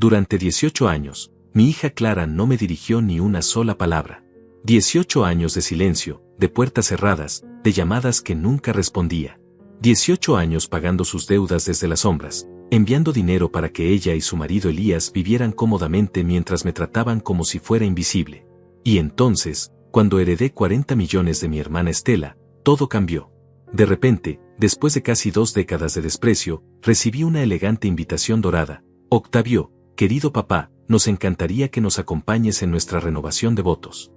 Durante 18 años, mi hija Clara no me dirigió ni una sola palabra. 18 años de silencio, de puertas cerradas, de llamadas que nunca respondía. 18 años pagando sus deudas desde las sombras, enviando dinero para que ella y su marido Elías vivieran cómodamente mientras me trataban como si fuera invisible. Y entonces, cuando heredé 40 millones de mi hermana Estela, todo cambió. De repente, después de casi 2 décadas de desprecio, recibí una elegante invitación dorada. Octavio, querido papá, nos encantaría que nos acompañes en nuestra renovación de votos.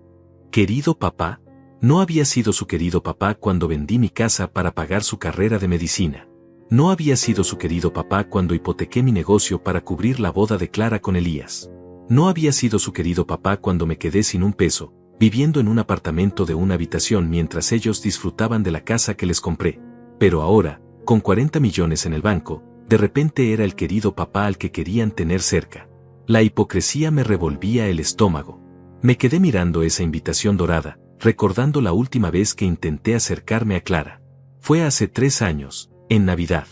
¿Querido papá? No había sido su querido papá cuando vendí mi casa para pagar su carrera de medicina. No había sido su querido papá cuando hipotequé mi negocio para cubrir la boda de Clara con Elías. No había sido su querido papá cuando me quedé sin un peso, viviendo en un apartamento de una habitación mientras ellos disfrutaban de la casa que les compré. Pero ahora, con 40 millones en el banco, de repente era el querido papá al que querían tener cerca. La hipocresía me revolvía el estómago. Me quedé mirando esa invitación dorada, recordando la última vez que intenté acercarme a Clara. Fue hace 3 años, en Navidad.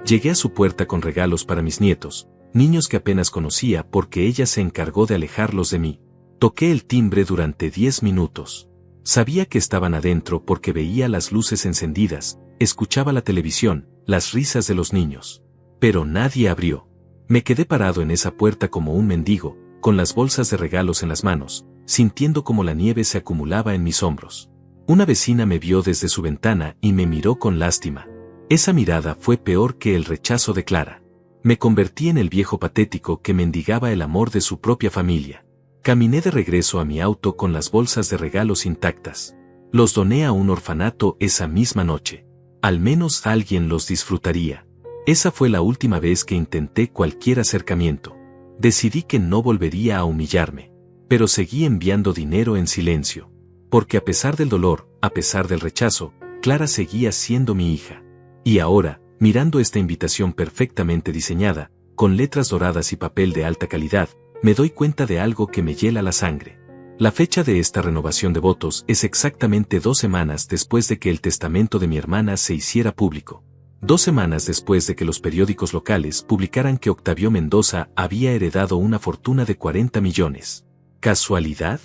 Llegué a su puerta con regalos para mis nietos, niños que apenas conocía porque ella se encargó de alejarlos de mí. Toqué el timbre durante 10 minutos. Sabía que estaban adentro porque veía las luces encendidas, escuchaba la televisión, las risas de los niños. Pero nadie abrió. Me quedé parado en esa puerta como un mendigo, con las bolsas de regalos en las manos, sintiendo como la nieve se acumulaba en mis hombros. Una vecina me vio desde su ventana y me miró con lástima. Esa mirada fue peor que el rechazo de Clara. Me convertí en el viejo patético que mendigaba el amor de su propia familia. Caminé de regreso a mi auto con las bolsas de regalos intactas. Los doné a un orfanato esa misma noche. Al menos alguien los disfrutaría. Esa fue la última vez que intenté cualquier acercamiento. Decidí que no volvería a humillarme. Pero seguí enviando dinero en silencio. Porque a pesar del dolor, a pesar del rechazo, Clara seguía siendo mi hija. Y ahora, mirando esta invitación perfectamente diseñada, con letras doradas y papel de alta calidad, me doy cuenta de algo que me hiela la sangre. La fecha de esta renovación de votos es exactamente 2 semanas después de que el testamento de mi hermana se hiciera público. 2 semanas después de que los periódicos locales publicaran que Octavio Mendoza había heredado una fortuna de 40 millones. ¿Casualidad?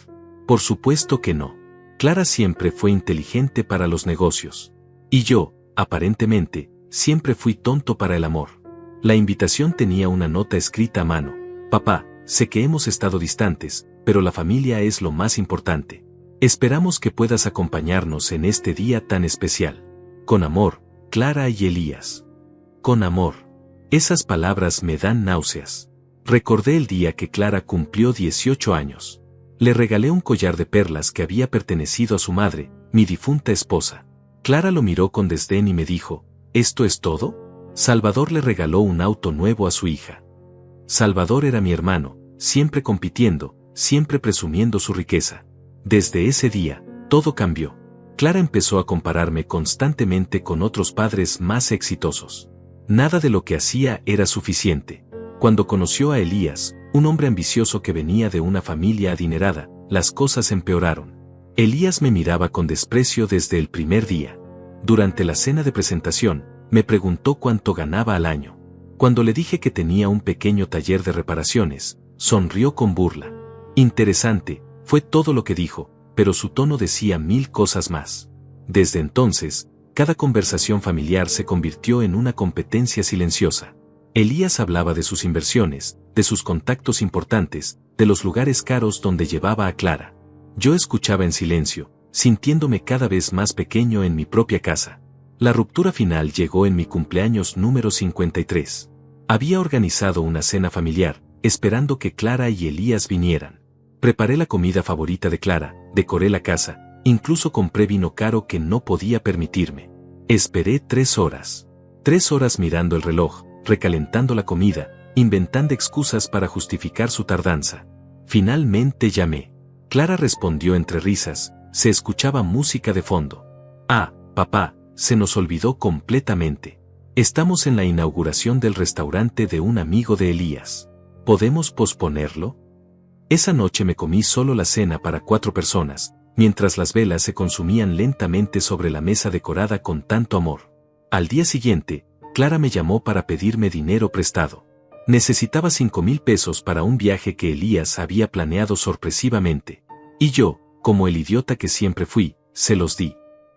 Por supuesto que no. Clara siempre fue inteligente para los negocios. Y yo, aparentemente, siempre fui tonto para el amor. La invitación tenía una nota escrita a mano. Papá, sé que hemos estado distantes, pero la familia es lo más importante. Esperamos que puedas acompañarnos en este día tan especial. Con amor, Clara y Elías. Con amor. Esas palabras me dan náuseas. Recordé el día que Clara cumplió 18 años. Le regalé un collar de perlas que había pertenecido a su madre, mi difunta esposa. Clara lo miró con desdén y me dijo, ¿esto es todo? Salvador le regaló un auto nuevo a su hija. Salvador era mi hermano, siempre compitiendo, siempre presumiendo su riqueza. Desde ese día, todo cambió. Clara empezó a compararme constantemente con otros padres más exitosos. Nada de lo que hacía era suficiente. Cuando conoció a Elías, un hombre ambicioso que venía de una familia adinerada, las cosas empeoraron. Elías me miraba con desprecio desde el primer día. Durante la cena de presentación, me preguntó cuánto ganaba al año. Cuando le dije que tenía un pequeño taller de reparaciones, sonrió con burla. Interesante, fue todo lo que dijo, pero su tono decía 1000 cosas más. Desde entonces, cada conversación familiar se convirtió en una competencia silenciosa. Elías hablaba de sus inversiones, de sus contactos importantes, de los lugares caros donde llevaba a Clara. Yo escuchaba en silencio, sintiéndome cada vez más pequeño en mi propia casa. La ruptura final llegó en mi cumpleaños número 53. Había organizado una cena familiar, esperando que Clara y Elías vinieran. Preparé la comida favorita de Clara, decoré la casa, incluso compré vino caro que no podía permitirme. Esperé 3 horas. 3 horas mirando el reloj, recalentando la comida, inventando excusas para justificar su tardanza. Finalmente llamé. Clara respondió entre risas, se escuchaba música de fondo. Ah, papá, se nos olvidó completamente. Estamos en la inauguración del restaurante de un amigo de Elías. ¿Podemos posponerlo? Esa noche me comí solo la cena para 4 personas, mientras las velas se consumían lentamente sobre la mesa decorada con tanto amor. Al día siguiente, Clara me llamó para pedirme dinero prestado. Necesitaba 5,000 pesos para un viaje que Elías había planeado sorpresivamente. Y yo, como el idiota que siempre fui, se los di.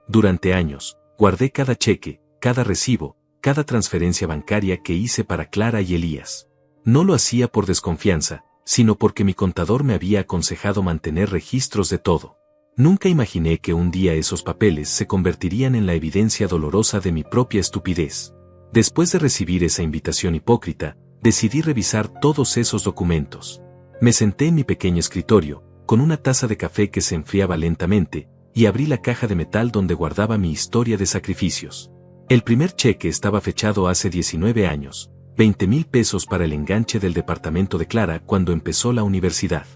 Durante años, guardé cada cheque, cada recibo, cada transferencia bancaria que hice para Clara y Elías. No lo hacía por desconfianza, sino porque mi contador me había aconsejado mantener registros de todo. Nunca imaginé que un día esos papeles se convertirían en la evidencia dolorosa de mi propia estupidez. Después de recibir esa invitación hipócrita, decidí revisar todos esos documentos. Me senté en mi pequeño escritorio, con una taza de café que se enfriaba lentamente, y abrí la caja de metal donde guardaba mi historia de sacrificios. El primer cheque estaba fechado hace 19 años, 20,000 pesos para el enganche del departamento de Clara cuando empezó la universidad.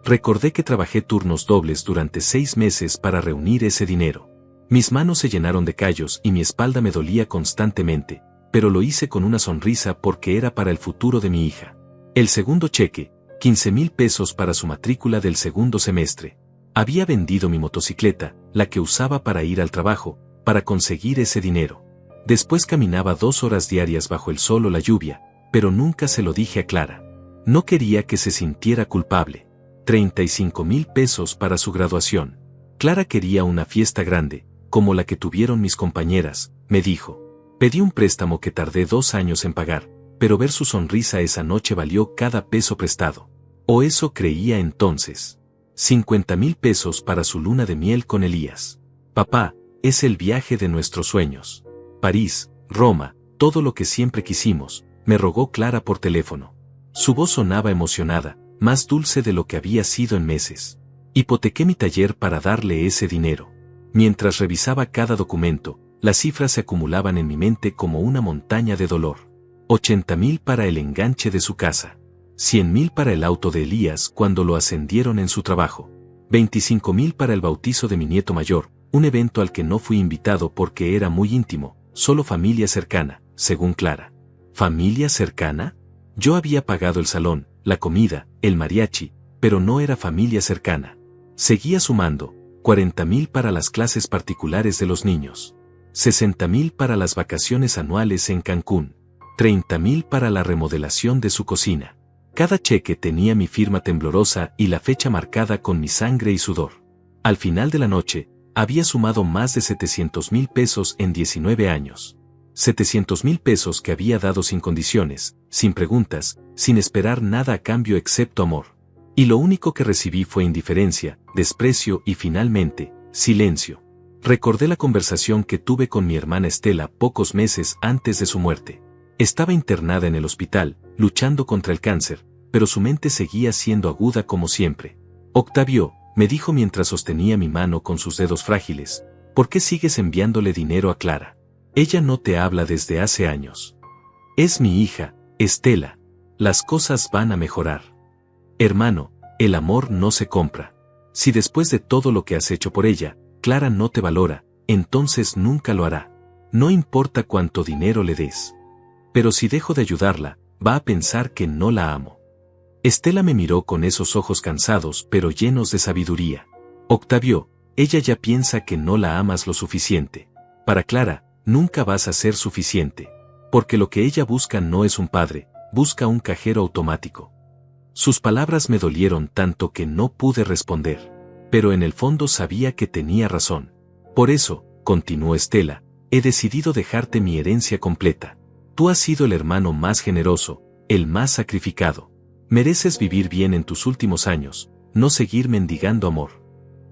Recordé que trabajé turnos dobles durante 6 meses para reunir ese dinero. Mis manos se llenaron de callos y mi espalda me dolía constantemente, pero lo hice con una sonrisa porque era para el futuro de mi hija. El segundo cheque, 15,000 pesos para su matrícula del segundo semestre. Había vendido mi motocicleta, la que usaba para ir al trabajo, para conseguir ese dinero. Después caminaba 2 horas diarias bajo el sol o la lluvia, pero nunca se lo dije a Clara. No quería que se sintiera culpable. 35,000 pesos para su graduación. Clara quería una fiesta grande, como la que tuvieron mis compañeras, me dijo. Pedí un préstamo que tardé 2 años en pagar, pero ver su sonrisa esa noche valió cada peso prestado. O eso creía entonces. 50,000 pesos para su luna de miel con Elías. Papá, es el viaje de nuestros sueños. París, Roma, todo lo que siempre quisimos, me rogó Clara por teléfono. Su voz sonaba emocionada, más dulce de lo que había sido en meses. Hipotequé mi taller para darle ese dinero. Mientras revisaba cada documento, las cifras se acumulaban en mi mente como una montaña de dolor. 80,000 para el enganche de su casa. 100,000 para el auto de Elías cuando lo ascendieron en su trabajo. 25,000 para el bautizo de mi nieto mayor, un evento al que no fui invitado porque era muy íntimo, solo familia cercana, según Clara. ¿Familia cercana? Yo había pagado el salón, la comida, el mariachi, pero no era familia cercana. Seguía sumando, 40,000 para las clases particulares de los niños. 60,000 para las vacaciones anuales en Cancún. 30,000 para la remodelación de su cocina. Cada cheque tenía mi firma temblorosa y la fecha marcada con mi sangre y sudor. Al final de la noche, había sumado más de 700,000 pesos en 19 años. 700,000 pesos que había dado sin condiciones, sin preguntas, sin esperar nada a cambio excepto amor. Y lo único que recibí fue indiferencia, desprecio y finalmente, silencio. Recordé la conversación que tuve con mi hermana Estela pocos meses antes de su muerte. Estaba internada en el hospital, luchando contra el cáncer, pero su mente seguía siendo aguda como siempre. Octavio, me dijo mientras sostenía mi mano con sus dedos frágiles, ¿por qué sigues enviándole dinero a Clara? Ella no te habla desde hace años. Es mi hija, Estela. Las cosas van a mejorar. Hermano, el amor no se compra. Si después de todo lo que has hecho por ella, Clara no te valora, entonces nunca lo hará. No importa cuánto dinero le des. Pero si dejo de ayudarla, va a pensar que no la amo. Estela me miró con esos ojos cansados pero llenos de sabiduría. Octavio, ella ya piensa que no la amas lo suficiente. Para Clara, nunca vas a ser suficiente. Porque lo que ella busca no es un padre, busca un cajero automático. Sus palabras me dolieron tanto que no pude responder. Pero en el fondo sabía que tenía razón. Por eso, continuó Estela, he decidido dejarte mi herencia completa. Tú has sido el hermano más generoso, el más sacrificado. Mereces vivir bien en tus últimos años, no seguir mendigando amor.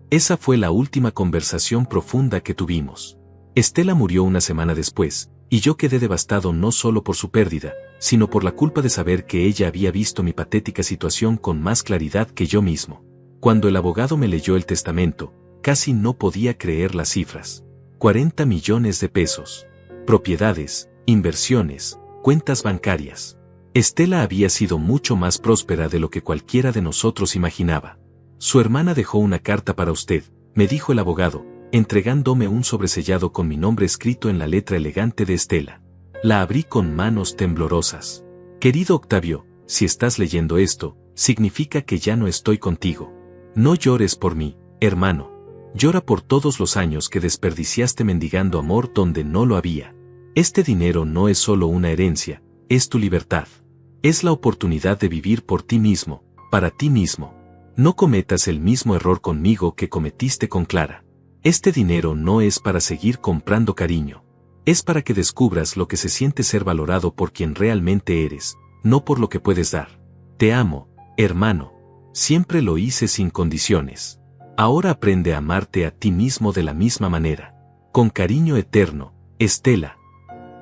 Esa fue la última conversación profunda que tuvimos. Estela murió una semana después, y yo quedé devastado no solo por su pérdida, sino por la culpa de saber que ella había visto mi patética situación con más claridad que yo mismo. Cuando el abogado me leyó el testamento, casi no podía creer las cifras. 40 millones de pesos. Propiedades, inversiones, cuentas bancarias. Estela había sido mucho más próspera de lo que cualquiera de nosotros imaginaba. Su hermana dejó una carta para usted, me dijo el abogado, entregándome un sobresellado con mi nombre escrito en la letra elegante de Estela. La abrí con manos temblorosas. Querido Octavio, si estás leyendo esto, significa que ya no estoy contigo. No llores por mí, hermano. Llora por todos los años que desperdiciaste mendigando amor donde no lo había. Este dinero no es solo una herencia, es tu libertad. Es la oportunidad de vivir por ti mismo, para ti mismo. No cometas el mismo error conmigo que cometiste con Clara. Este dinero no es para seguir comprando cariño. Es para que descubras lo que se siente ser valorado por quien realmente eres, no por lo que puedes dar. Te amo, hermano. Siempre lo hice sin condiciones. Ahora aprende a amarte a ti mismo de la misma manera. Con cariño eterno, Estela.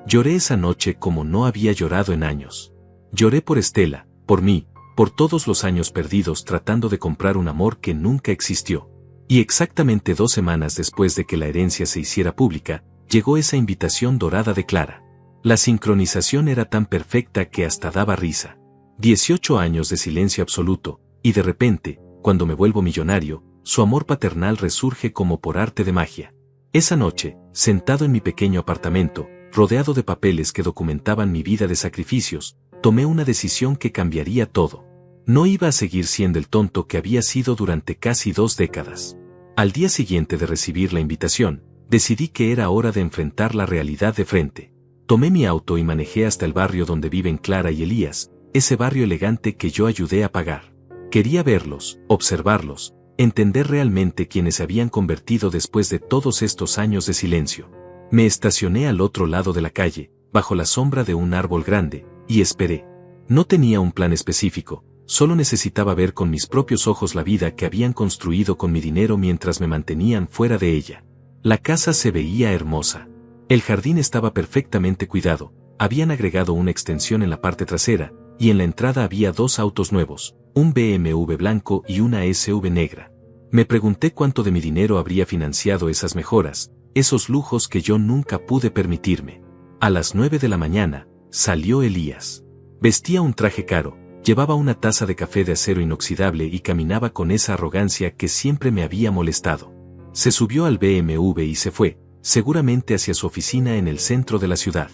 Lloré esa noche como no había llorado en años. Lloré por Estela, por mí, por todos los años perdidos tratando de comprar un amor que nunca existió. Y exactamente 2 semanas después de que la herencia se hiciera pública, llegó esa invitación dorada de Clara. La sincronización era tan perfecta que hasta daba risa. 18 años de silencio absoluto, y de repente, cuando me vuelvo millonario, su amor paternal resurge como por arte de magia. Esa noche, sentado en mi pequeño apartamento, rodeado de papeles que documentaban mi vida de sacrificios, tomé una decisión que cambiaría todo. No iba a seguir siendo el tonto que había sido durante casi 2 décadas. Al día siguiente de recibir la invitación, decidí que era hora de enfrentar la realidad de frente. Tomé mi auto y manejé hasta el barrio donde viven Clara y Elías, ese barrio elegante que yo ayudé a pagar. Quería verlos, observarlos, entender realmente quiénes se habían convertido después de todos estos años de silencio. Me estacioné al otro lado de la calle, bajo la sombra de un árbol grande, y esperé. No tenía un plan específico. Solo necesitaba ver con mis propios ojos la vida que habían construido con mi dinero mientras me mantenían fuera de ella. La casa se veía hermosa. El jardín estaba perfectamente cuidado, habían agregado una extensión en la parte trasera, y en la entrada había 2 autos nuevos, un BMW blanco y una SUV negra. Me pregunté cuánto de mi dinero habría financiado esas mejoras, esos lujos que yo nunca pude permitirme. A las 9 de la mañana, salió Elías. Vestía un traje caro. Llevaba una taza de café de acero inoxidable y caminaba con esa arrogancia que siempre me había molestado. Se subió al BMW y se fue, seguramente hacia su oficina en el centro de la ciudad.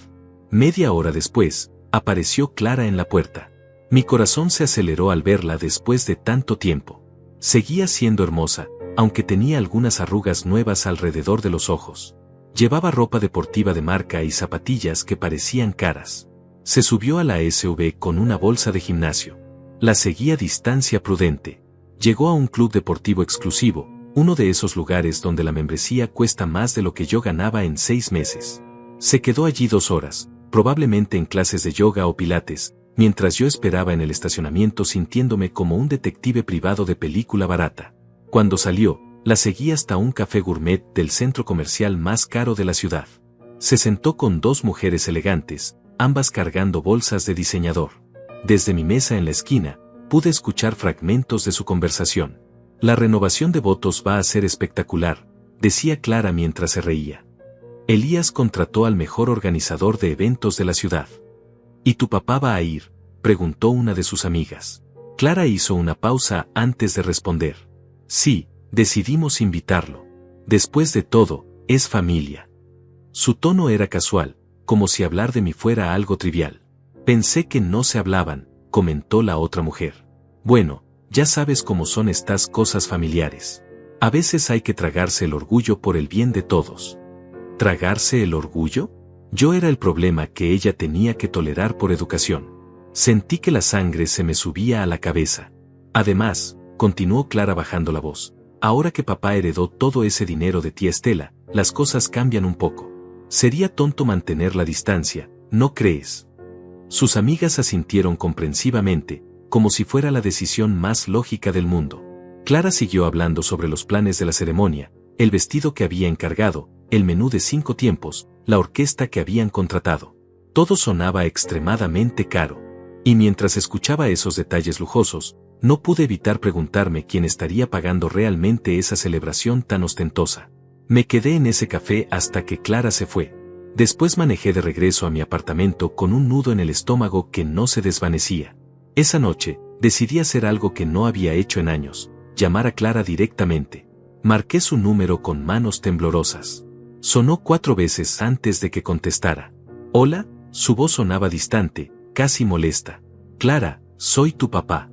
Media hora después, apareció Clara en la puerta. Mi corazón se aceleró al verla después de tanto tiempo. Seguía siendo hermosa, aunque tenía algunas arrugas nuevas alrededor de los ojos. Llevaba ropa deportiva de marca y zapatillas que parecían caras. Se subió a la SUV con una bolsa de gimnasio. La seguí a distancia prudente. Llegó a un club deportivo exclusivo, uno de esos lugares donde la membresía cuesta más de lo que yo ganaba en 6 meses. Se quedó allí 2 horas, probablemente en clases de yoga o pilates, mientras yo esperaba en el estacionamiento sintiéndome como un detective privado de película barata. Cuando salió, la seguí hasta un café gourmet del centro comercial más caro de la ciudad. Se sentó con 2 mujeres elegantes, ambas cargando bolsas de diseñador. Desde mi mesa en la esquina, pude escuchar fragmentos de su conversación. La renovación de votos va a ser espectacular, decía Clara mientras se reía. Elías contrató al mejor organizador de eventos de la ciudad. ¿Y tu papá va a ir?, preguntó una de sus amigas. Clara hizo una pausa antes de responder. Sí, decidimos invitarlo. Después de todo, es familia. Su tono era casual, como si hablar de mí fuera algo trivial. Pensé que no se hablaban, comentó la otra mujer. Bueno, ya sabes cómo son estas cosas familiares. A veces hay que tragarse el orgullo por el bien de todos. ¿Tragarse el orgullo? Yo era el problema que ella tenía que tolerar por educación. Sentí que la sangre se me subía a la cabeza. Además, continuó Clara bajando la voz, ahora que papá heredó todo ese dinero de tía Estela, las cosas cambian un poco. Sería tonto mantener la distancia, ¿no crees? Sus amigas asintieron comprensivamente, como si fuera la decisión más lógica del mundo. Clara siguió hablando sobre los planes de la ceremonia, el vestido que había encargado, el menú de 5 tiempos, la orquesta que habían contratado. Todo sonaba extremadamente caro. Y mientras escuchaba esos detalles lujosos, no pude evitar preguntarme quién estaría pagando realmente esa celebración tan ostentosa. Me quedé en ese café hasta que Clara se fue. Después manejé de regreso a mi apartamento con un nudo en el estómago que no se desvanecía. Esa noche, decidí hacer algo que no había hecho en años, llamar a Clara directamente. Marqué su número con manos temblorosas. Sonó 4 veces antes de que contestara. «Hola», su voz sonaba distante, casi molesta. «Clara, soy tu papá».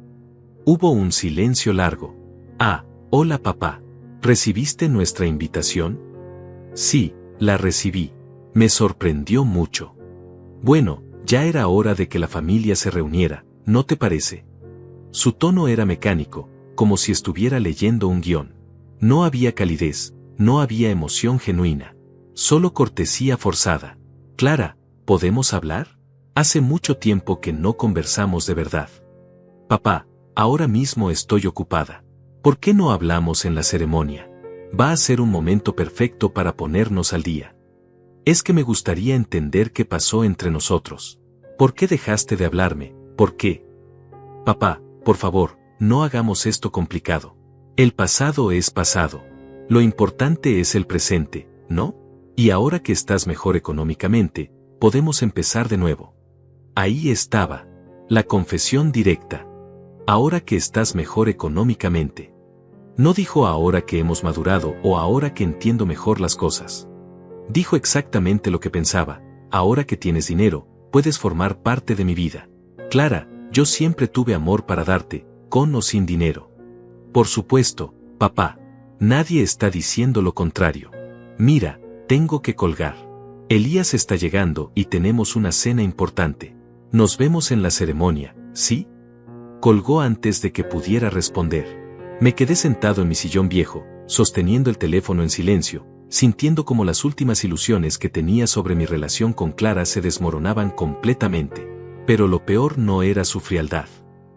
Hubo un silencio largo. «Ah, hola papá. ¿Recibiste nuestra invitación?» «Sí, la recibí. Me sorprendió mucho». «Bueno, Ya era hora de que la familia se reuniera, ¿no te parece? Su tono era mecánico, como si estuviera leyendo un guión. No había calidez, no había emoción genuina. Solo cortesía forzada. Clara, ¿podemos hablar? Hace mucho tiempo que no conversamos de verdad. Papá, ahora mismo estoy ocupada. ¿Por qué no hablamos en la ceremonia? Va a ser un momento perfecto para ponernos al día. Es que me gustaría entender qué pasó entre nosotros. ¿Por qué dejaste de hablarme? ¿Por qué? Papá, por favor, no hagamos esto complicado. El pasado es pasado. Lo importante es el presente, ¿no? Y ahora que estás mejor económicamente, podemos empezar de nuevo. Ahí estaba. La confesión directa. Ahora que estás mejor económicamente. No dijo ahora que hemos madurado o ahora que entiendo mejor las cosas. Dijo exactamente lo que pensaba. Ahora que tienes dinero, puedes formar parte de mi vida. Clara, yo siempre tuve amor para darte, con o sin dinero. Por supuesto, papá. Nadie está diciendo lo contrario. Mira, tengo que colgar. Elías está llegando y tenemos una cena importante. Nos vemos en la ceremonia, ¿sí? Colgó antes de que pudiera responder. Me quedé sentado en mi sillón viejo, sosteniendo el teléfono en silencio, sintiendo como las últimas ilusiones que tenía sobre mi relación con Clara se desmoronaban completamente. Pero lo peor no era su frialdad.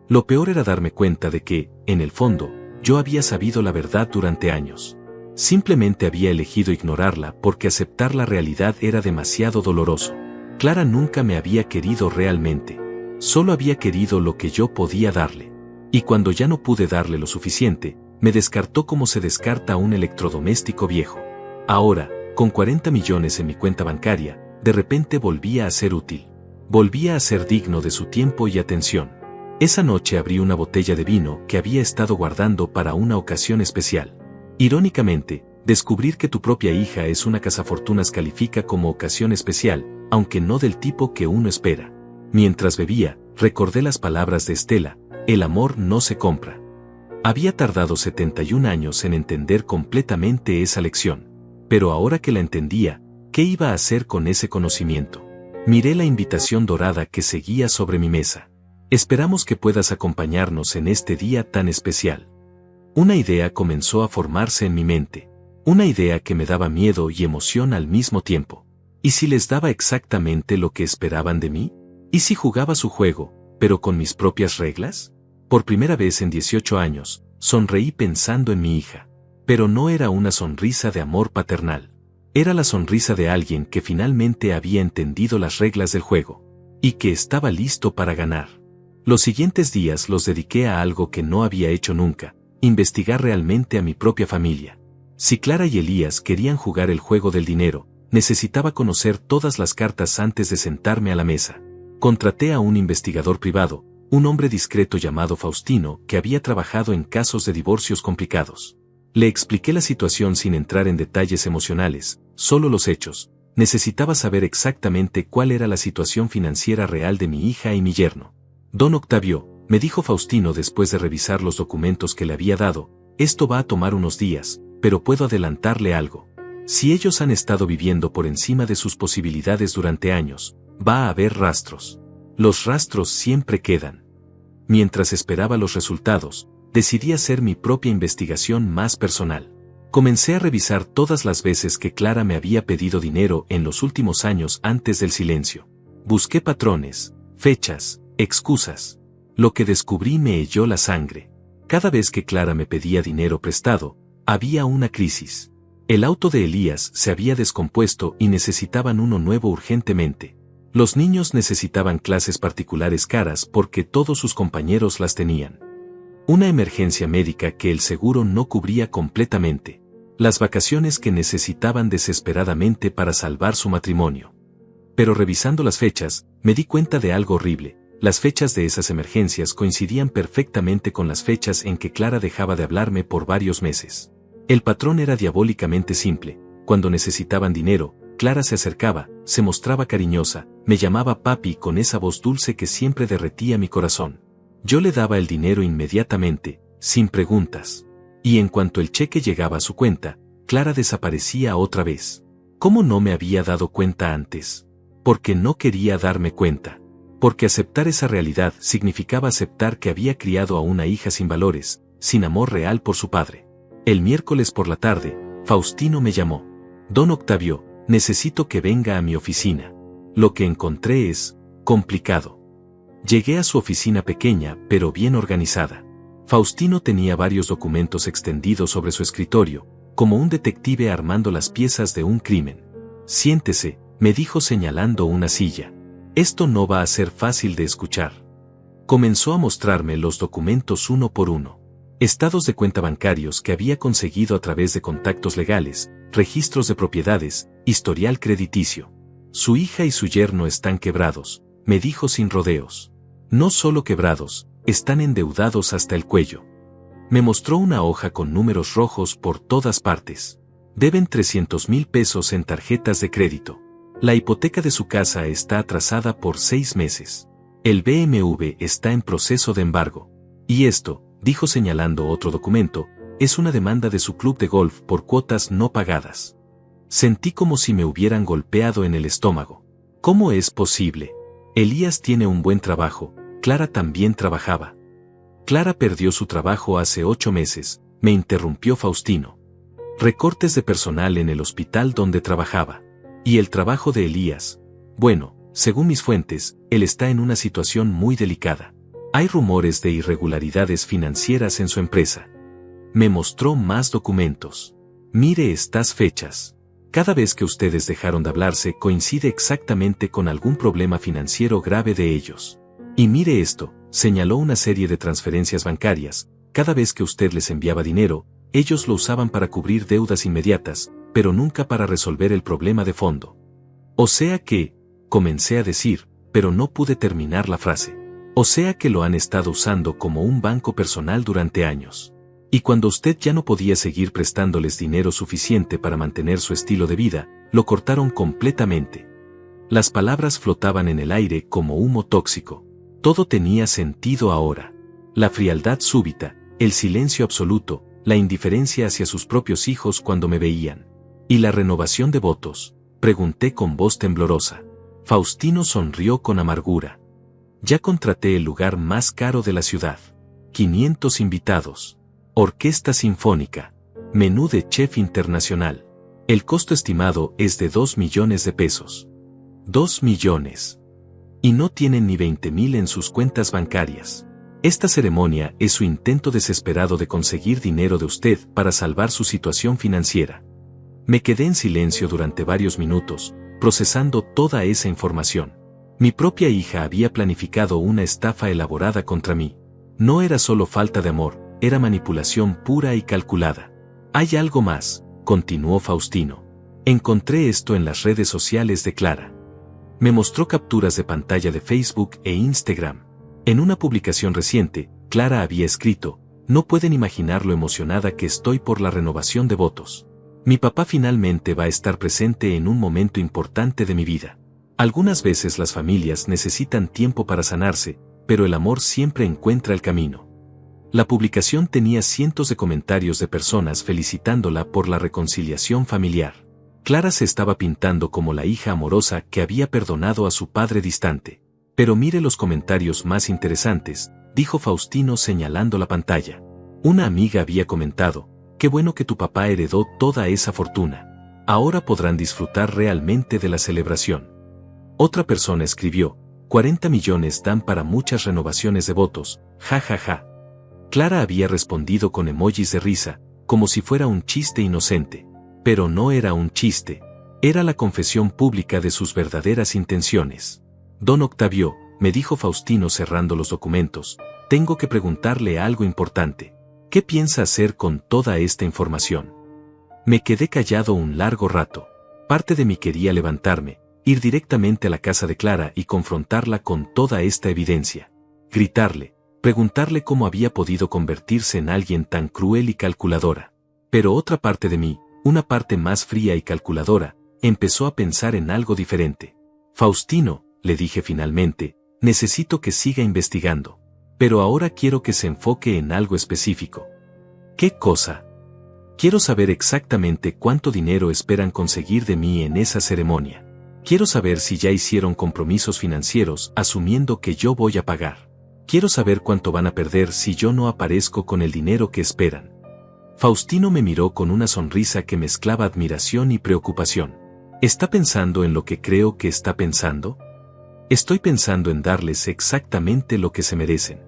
Lo peor era darme cuenta de que, en el fondo, yo había sabido la verdad durante años. Simplemente había elegido ignorarla porque aceptar la realidad era demasiado doloroso. Clara nunca me había querido realmente. Solo había querido lo que yo podía darle. Y cuando ya no pude darle lo suficiente, me descartó como se descarta un electrodoméstico viejo. Ahora, con 40 millones en mi cuenta bancaria, de repente volvía a ser útil. Volvía a ser digno de su tiempo y atención. Esa noche abrí una botella de vino que había estado guardando para una ocasión especial. Irónicamente, descubrir que tu propia hija es una cazafortunas califica como ocasión especial, aunque no del tipo que uno espera. Mientras bebía, recordé las palabras de Estela: el amor no se compra. Había tardado 71 años en entender completamente esa lección. Pero ahora que la entendía, ¿qué iba a hacer con ese conocimiento? Miré la invitación dorada que seguía sobre mi mesa. Esperamos que puedas acompañarnos en este día tan especial. Una idea comenzó a formarse en mi mente. Una idea que me daba miedo y emoción al mismo tiempo. ¿Y si les daba exactamente lo que esperaban de mí? ¿Y si jugaba su juego, pero con mis propias reglas? Por primera vez en 18 años, sonreí pensando en mi hija. Pero no era una sonrisa de amor paternal. Era la sonrisa de alguien que finalmente había entendido las reglas del juego. Y que estaba listo para ganar. Los siguientes días los dediqué a algo que no había hecho nunca: investigar realmente a mi propia familia. Si Clara y Elías querían jugar el juego del dinero, necesitaba conocer todas las cartas antes de sentarme a la mesa. Contraté a un investigador privado, un hombre discreto llamado Faustino, que había trabajado en casos de divorcios complicados. Le expliqué la situación sin entrar en detalles emocionales, solo los hechos. Necesitaba saber exactamente cuál era la situación financiera real de mi hija y mi yerno. Don Octavio, me dijo Faustino después de revisar los documentos que le había dado, esto va a tomar unos días, pero puedo adelantarle algo. Si ellos han estado viviendo por encima de sus posibilidades durante años, va a haber rastros. Los rastros siempre quedan. Mientras esperaba los resultados, decidí hacer mi propia investigación más personal. Comencé a revisar todas las veces que Clara me había pedido dinero en los últimos años antes del silencio. Busqué patrones, fechas, excusas. Lo que descubrí me heló la sangre. Cada vez que Clara me pedía dinero prestado, había una crisis. El auto de Elías se había descompuesto y necesitaban uno nuevo urgentemente. Los niños necesitaban clases particulares caras porque todos sus compañeros las tenían. Una emergencia médica que el seguro no cubría completamente. Las vacaciones que necesitaban desesperadamente para salvar su matrimonio. Pero revisando las fechas, me di cuenta de algo horrible. Las fechas de esas emergencias coincidían perfectamente con las fechas en que Clara dejaba de hablarme por varios meses. El patrón era diabólicamente simple. Cuando necesitaban dinero, Clara se acercaba, se mostraba cariñosa, me llamaba papi con esa voz dulce que siempre derretía mi corazón. Yo le daba el dinero inmediatamente, sin preguntas. Y en cuanto el cheque llegaba a su cuenta, Clara desaparecía otra vez. ¿Cómo no me había dado cuenta antes? Porque no quería darme cuenta. Porque aceptar esa realidad significaba aceptar que había criado a una hija sin valores, sin amor real por su padre. El miércoles por la tarde, Faustino me llamó. Don Octavio, necesito que venga a mi oficina. Lo que encontré es complicado. Llegué a su oficina pequeña, pero bien organizada. Faustino tenía varios documentos extendidos sobre su escritorio, como un detective armando las piezas de un crimen. Siéntese, me dijo señalando una silla. Esto no va a ser fácil de escuchar. Comenzó a mostrarme los documentos uno por uno. Estados de cuenta bancarios que había conseguido a través de contactos legales, registros de propiedades, historial crediticio. Su hija y su yerno están quebrados, me dijo sin rodeos. No solo quebrados, están endeudados hasta el cuello. Me mostró una hoja con números rojos por todas partes. Deben 300,000 pesos en tarjetas de crédito. La hipoteca de su casa está atrasada por 6 meses. El BMW está en proceso de embargo. Y esto, dijo señalando otro documento, es una demanda de su club de golf por cuotas no pagadas. Sentí como si me hubieran golpeado en el estómago. ¿Cómo es posible? Elías tiene un buen trabajo, Clara también trabajaba. Clara perdió su trabajo hace 8 meses, me interrumpió Faustino. Recortes de personal en el hospital donde trabajaba. Y el trabajo de Elías. Bueno, según mis fuentes, él está en una situación muy delicada. Hay rumores de irregularidades financieras en su empresa. Me mostró más documentos. Mire estas fechas. Cada vez que ustedes dejaron de hablarse coincide exactamente con algún problema financiero grave de ellos. Y mire esto, señaló una serie de transferencias bancarias. Cada vez que usted les enviaba dinero, ellos lo usaban para cubrir deudas inmediatas, pero nunca para resolver el problema de fondo. O sea que, comencé a decir, pero no pude terminar la frase. O sea que lo han estado usando como un banco personal durante años. Y cuando usted ya no podía seguir prestándoles dinero suficiente para mantener su estilo de vida, lo cortaron completamente. Las palabras flotaban en el aire como humo tóxico. Todo tenía sentido ahora. La frialdad súbita, el silencio absoluto, la indiferencia hacia sus propios hijos cuando me veían. ¿Y la renovación de votos?, pregunté con voz temblorosa. Faustino sonrió con amargura. Ya contraté el lugar más caro de la ciudad. 500 invitados. Orquesta sinfónica. Menú de chef internacional. El costo estimado es de 2 millones de pesos. 2 millones. Y no tienen ni 20,000 en sus cuentas bancarias. Esta ceremonia es su intento desesperado de conseguir dinero de usted para salvar su situación financiera. Me quedé en silencio durante varios minutos, procesando toda esa información. Mi propia hija había planificado una estafa elaborada contra mí. No era solo falta de amor, era manipulación pura y calculada. Hay algo más, continuó Faustino. Encontré esto en las redes sociales de Clara. Me mostró capturas de pantalla de Facebook e Instagram. En una publicación reciente, Clara había escrito: no pueden imaginar lo emocionada que estoy por la renovación de votos. Mi papá finalmente va a estar presente en un momento importante de mi vida. Algunas veces las familias necesitan tiempo para sanarse, pero el amor siempre encuentra el camino. La publicación tenía cientos de comentarios de personas felicitándola por la reconciliación familiar. Clara se estaba pintando como la hija amorosa que había perdonado a su padre distante. Pero mire los comentarios más interesantes, dijo Faustino señalando la pantalla. Una amiga había comentado: qué bueno que tu papá heredó toda esa fortuna. Ahora podrán disfrutar realmente de la celebración. Otra persona escribió: 40 millones dan para muchas renovaciones de votos, ja ja ja. Clara había respondido con emojis de risa, como si fuera un chiste inocente. Pero no era un chiste. Era la confesión pública de sus verdaderas intenciones. Don Octavio, me dijo Faustino cerrando los documentos, tengo que preguntarle algo importante. ¿Qué piensa hacer con toda esta información? Me quedé callado un largo rato. Parte de mí quería levantarme, ir directamente a la casa de Clara y confrontarla con toda esta evidencia. Gritarle, preguntarle cómo había podido convertirse en alguien tan cruel y calculadora. Pero otra parte de mí, una parte más fría y calculadora, empezó a pensar en algo diferente. Faustino, le dije finalmente, necesito que siga investigando. Pero ahora quiero que se enfoque en algo específico. ¿Qué cosa? Quiero saber exactamente cuánto dinero esperan conseguir de mí en esa ceremonia. Quiero saber si ya hicieron compromisos financieros asumiendo que yo voy a pagar. Quiero saber cuánto van a perder si yo no aparezco con el dinero que esperan. Faustino me miró con una sonrisa que mezclaba admiración y preocupación. ¿Está pensando en lo que creo que está pensando? Estoy pensando en darles exactamente lo que se merecen.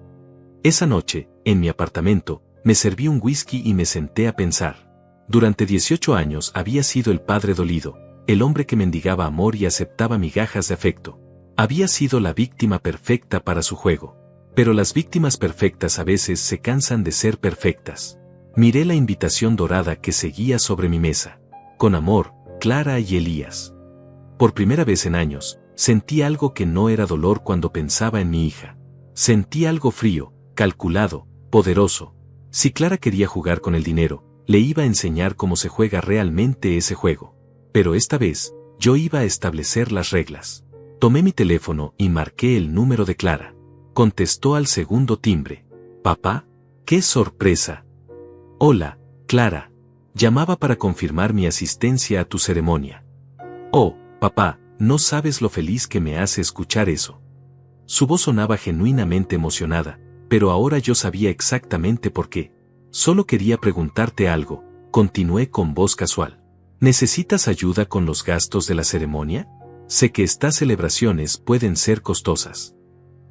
Esa noche, en mi apartamento, me serví un whisky y me senté a pensar. Durante 18 años había sido el padre dolido, el hombre que mendigaba amor y aceptaba migajas de afecto. Había sido la víctima perfecta para su juego. Pero las víctimas perfectas a veces se cansan de ser perfectas. Miré la invitación dorada que seguía sobre mi mesa. Con amor, Clara y Elías. Por primera vez en años, sentí algo que no era dolor cuando pensaba en mi hija. Sentí algo frío, calculado, poderoso. Si Clara quería jugar con el dinero, le iba a enseñar cómo se juega realmente ese juego. Pero esta vez, yo iba a establecer las reglas. Tomé mi teléfono y marqué el número de Clara. Contestó al segundo timbre. «Papá, qué sorpresa». «Hola, Clara». Llamaba para confirmar mi asistencia a tu ceremonia. «Oh, papá, no sabes lo feliz que me hace escuchar eso». Su voz sonaba genuinamente emocionada, pero ahora yo sabía exactamente por qué. «Solo quería preguntarte algo», continué con voz casual. «¿Necesitas ayuda con los gastos de la ceremonia? Sé que estas celebraciones pueden ser costosas».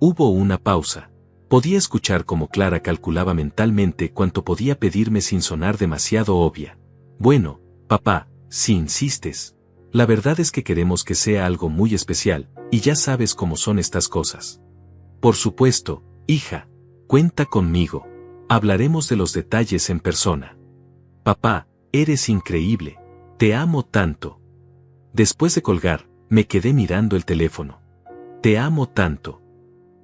Hubo una pausa. Podía escuchar cómo Clara calculaba mentalmente cuánto podía pedirme sin sonar demasiado obvia. «Bueno, papá, si insistes. La verdad es que queremos que sea algo muy especial, y ya sabes cómo son estas cosas». «Por supuesto, hija. Cuenta conmigo. Hablaremos de los detalles en persona». «Papá, eres increíble. Te amo tanto». Después de colgar, me quedé mirando el teléfono. «Te amo tanto».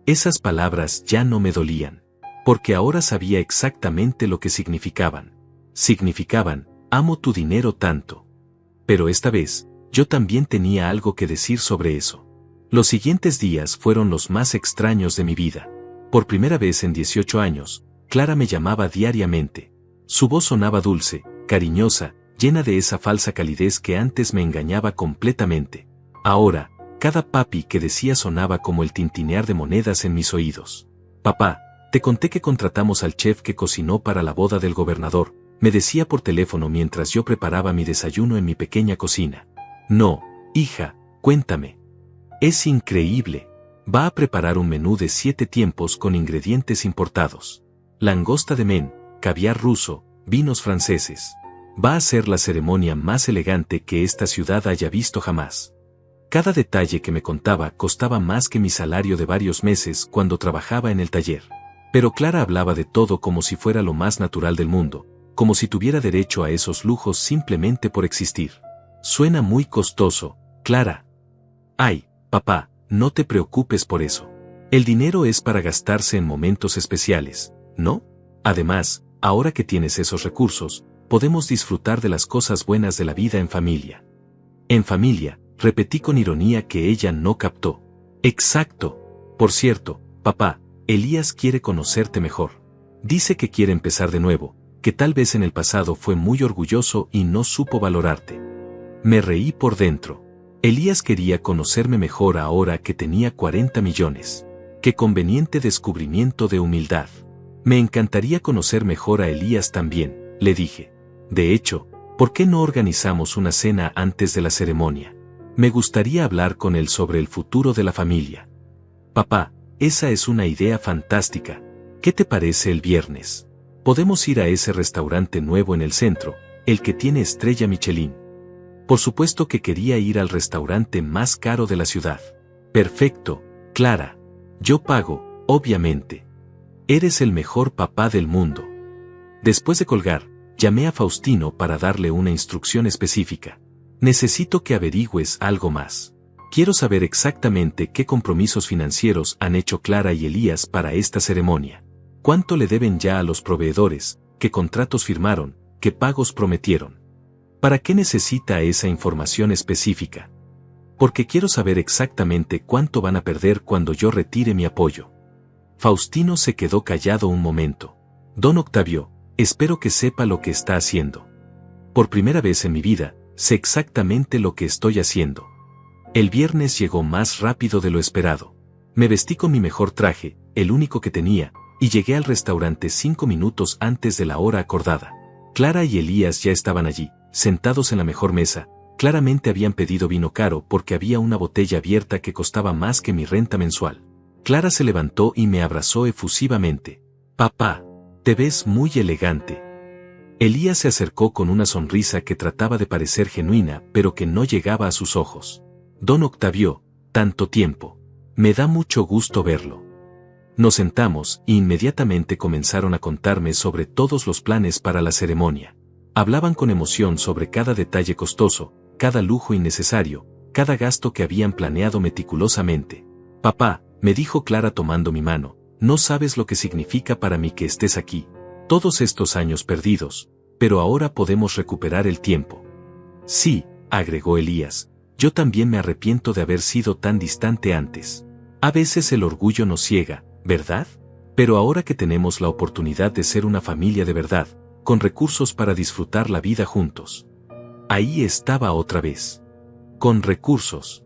Esas palabras ya no me dolían, porque ahora sabía exactamente lo que significaban. Significaban, amo tu dinero tanto. Pero esta vez, yo también tenía algo que decir sobre eso. Los siguientes días fueron los más extraños de mi vida. Por primera vez en 18 años, Clara me llamaba diariamente. Su voz sonaba dulce, cariñosa, llena de esa falsa calidez que antes me engañaba completamente. Ahora, cada papi que decía sonaba como el tintinear de monedas en mis oídos. «Papá, te conté que contratamos al chef que cocinó para la boda del gobernador», me decía por teléfono mientras yo preparaba mi desayuno en mi pequeña cocina. «No, hija, cuéntame». «Es increíble. Va a preparar un menú de 7 tiempos con ingredientes importados. Langosta de Maine, caviar ruso, vinos franceses. Va a ser la ceremonia más elegante que esta ciudad haya visto jamás». Cada detalle que me contaba costaba más que mi salario de varios meses cuando trabajaba en el taller. Pero Clara hablaba de todo como si fuera lo más natural del mundo, como si tuviera derecho a esos lujos simplemente por existir. «Suena muy costoso, Clara». «Ay, papá, no te preocupes por eso. El dinero es para gastarse en momentos especiales, ¿no? Además, ahora que tienes esos recursos, podemos disfrutar de las cosas buenas de la vida en familia». «En familia», repetí con ironía que ella no captó. «Exacto. Por cierto, papá, Elías quiere conocerte mejor. Dice que quiere empezar de nuevo, que tal vez en el pasado fue muy orgulloso y no supo valorarte». Me reí por dentro. Elías quería conocerme mejor ahora que tenía 40 millones. Qué conveniente descubrimiento de humildad. «Me encantaría conocer mejor a Elías también», le dije. «De hecho, ¿por qué no organizamos una cena antes de la ceremonia? Me gustaría hablar con él sobre el futuro de la familia». «Papá, esa es una idea fantástica. ¿Qué te parece el viernes? Podemos ir a ese restaurante nuevo en el centro, el que tiene estrella Michelin». Por supuesto que quería ir al restaurante más caro de la ciudad. «Perfecto, Clara. Yo pago, obviamente. Eres el mejor papá del mundo». Después de colgar, llamé a Faustino para darle una instrucción específica. «Necesito que averigües algo más. Quiero saber exactamente qué compromisos financieros han hecho Clara y Elías para esta ceremonia. ¿Cuánto le deben ya a los proveedores? ¿Qué contratos firmaron? ¿Qué pagos prometieron? ¿Para qué necesita esa información específica? Porque quiero saber exactamente cuánto van a perder cuando yo retire mi apoyo». Faustino se quedó callado un momento. «Don Octavio, espero que sepa lo que está haciendo. Por primera vez en mi vida, sé exactamente lo que estoy haciendo». El viernes llegó más rápido de lo esperado. Me vestí con mi mejor traje, el único que tenía, y llegué al restaurante 5 minutos antes de la hora acordada. Clara y Elías ya estaban allí, sentados en la mejor mesa. Claramente habían pedido vino caro porque había una botella abierta que costaba más que mi renta mensual. Clara se levantó y me abrazó efusivamente. «Papá, te ves muy elegante». Elías se acercó con una sonrisa que trataba de parecer genuina pero que no llegaba a sus ojos. «Don Octavio, tanto tiempo. Me da mucho gusto verlo». Nos sentamos y inmediatamente comenzaron a contarme sobre todos los planes para la ceremonia. Hablaban con emoción sobre cada detalle costoso, cada lujo innecesario, cada gasto que habían planeado meticulosamente. «Papá», me dijo Clara tomando mi mano, «no sabes lo que significa para mí que estés aquí. Todos estos años perdidos, pero ahora podemos recuperar el tiempo». «Sí», agregó Elías, «yo también me arrepiento de haber sido tan distante antes. A veces el orgullo nos ciega, ¿verdad? Pero ahora que tenemos la oportunidad de ser una familia de verdad, con recursos para disfrutar la vida juntos». Ahí estaba otra vez. Con recursos.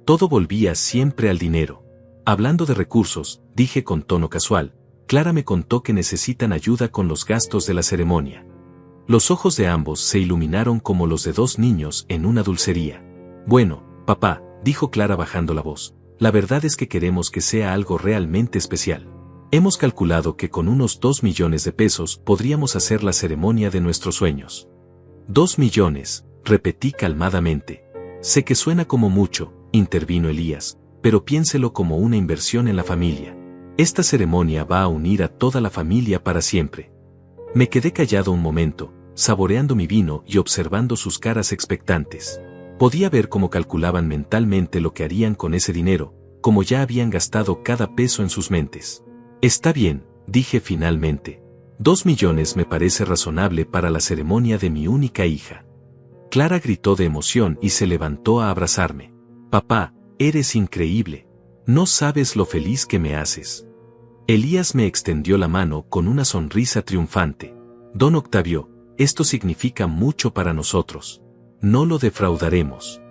Todo volvía siempre al dinero. Hablando de recursos, dije con tono casual, Clara me contó que necesitan ayuda con los gastos de la ceremonia. Los ojos de ambos se iluminaron como los de dos niños en una dulcería. «Bueno, papá», dijo Clara bajando la voz, «la verdad es que queremos que sea algo realmente especial. Hemos calculado que con unos 2 millones de pesos podríamos hacer la ceremonia de nuestros sueños». 2 millones, repetí calmadamente. «Sé que suena como mucho», intervino Elías, «pero piénselo como una inversión en la familia. Esta ceremonia va a unir a toda la familia para siempre». Me quedé callado un momento, saboreando mi vino y observando sus caras expectantes. Podía ver cómo calculaban mentalmente lo que harían con ese dinero, como ya habían gastado cada peso en sus mentes. «Está bien», dije finalmente. 2 millones me parece razonable para la ceremonia de mi única hija». Clara gritó de emoción y se levantó a abrazarme. «Papá, eres increíble. No sabes lo feliz que me haces». Elías me extendió la mano con una sonrisa triunfante. «Don Octavio, esto significa mucho para nosotros. No lo defraudaremos».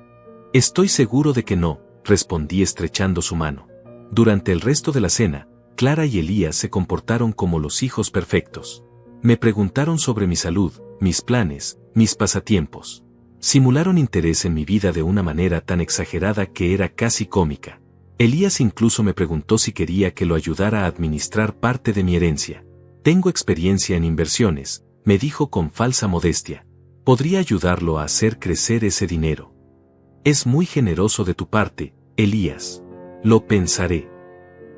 «Estoy seguro de que no», respondí estrechando su mano. Durante el resto de la cena, Clara y Elías se comportaron como los hijos perfectos. Me preguntaron sobre mi salud, mis planes, mis pasatiempos. Simularon interés en mi vida de una manera tan exagerada que era casi cómica. Elías incluso me preguntó si quería que lo ayudara a administrar parte de mi herencia. «Tengo experiencia en inversiones», me dijo con falsa modestia. «Podría ayudarlo a hacer crecer ese dinero». «Es muy generoso de tu parte, Elías». «Lo pensaré».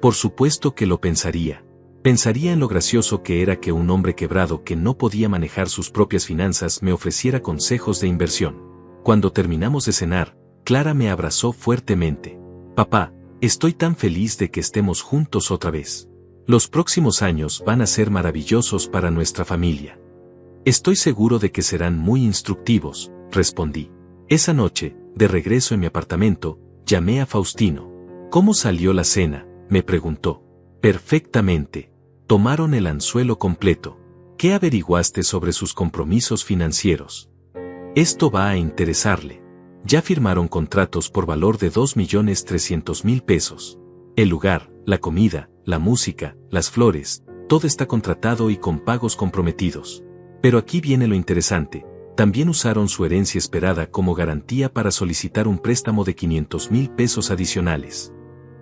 Por supuesto que lo pensaría. Pensaría en lo gracioso que era que un hombre quebrado que no podía manejar sus propias finanzas me ofreciera consejos de inversión. Cuando terminamos de cenar, Clara me abrazó fuertemente. «Papá, estoy tan feliz de que estemos juntos otra vez. Los próximos años van a ser maravillosos para nuestra familia». «Estoy seguro de que serán muy instructivos», respondí. Esa noche, de regreso en mi apartamento, llamé a Faustino. «¿Cómo salió la cena?», me preguntó. «Perfectamente. Tomaron el anzuelo completo. ¿Qué averiguaste sobre sus compromisos financieros? Esto va a interesarle. Ya firmaron contratos por valor de 2.300.000 pesos. El lugar, la comida, la música, las flores, todo está contratado y con pagos comprometidos. Pero aquí viene lo interesante. También usaron su herencia esperada como garantía para solicitar un préstamo de 500.000 pesos adicionales».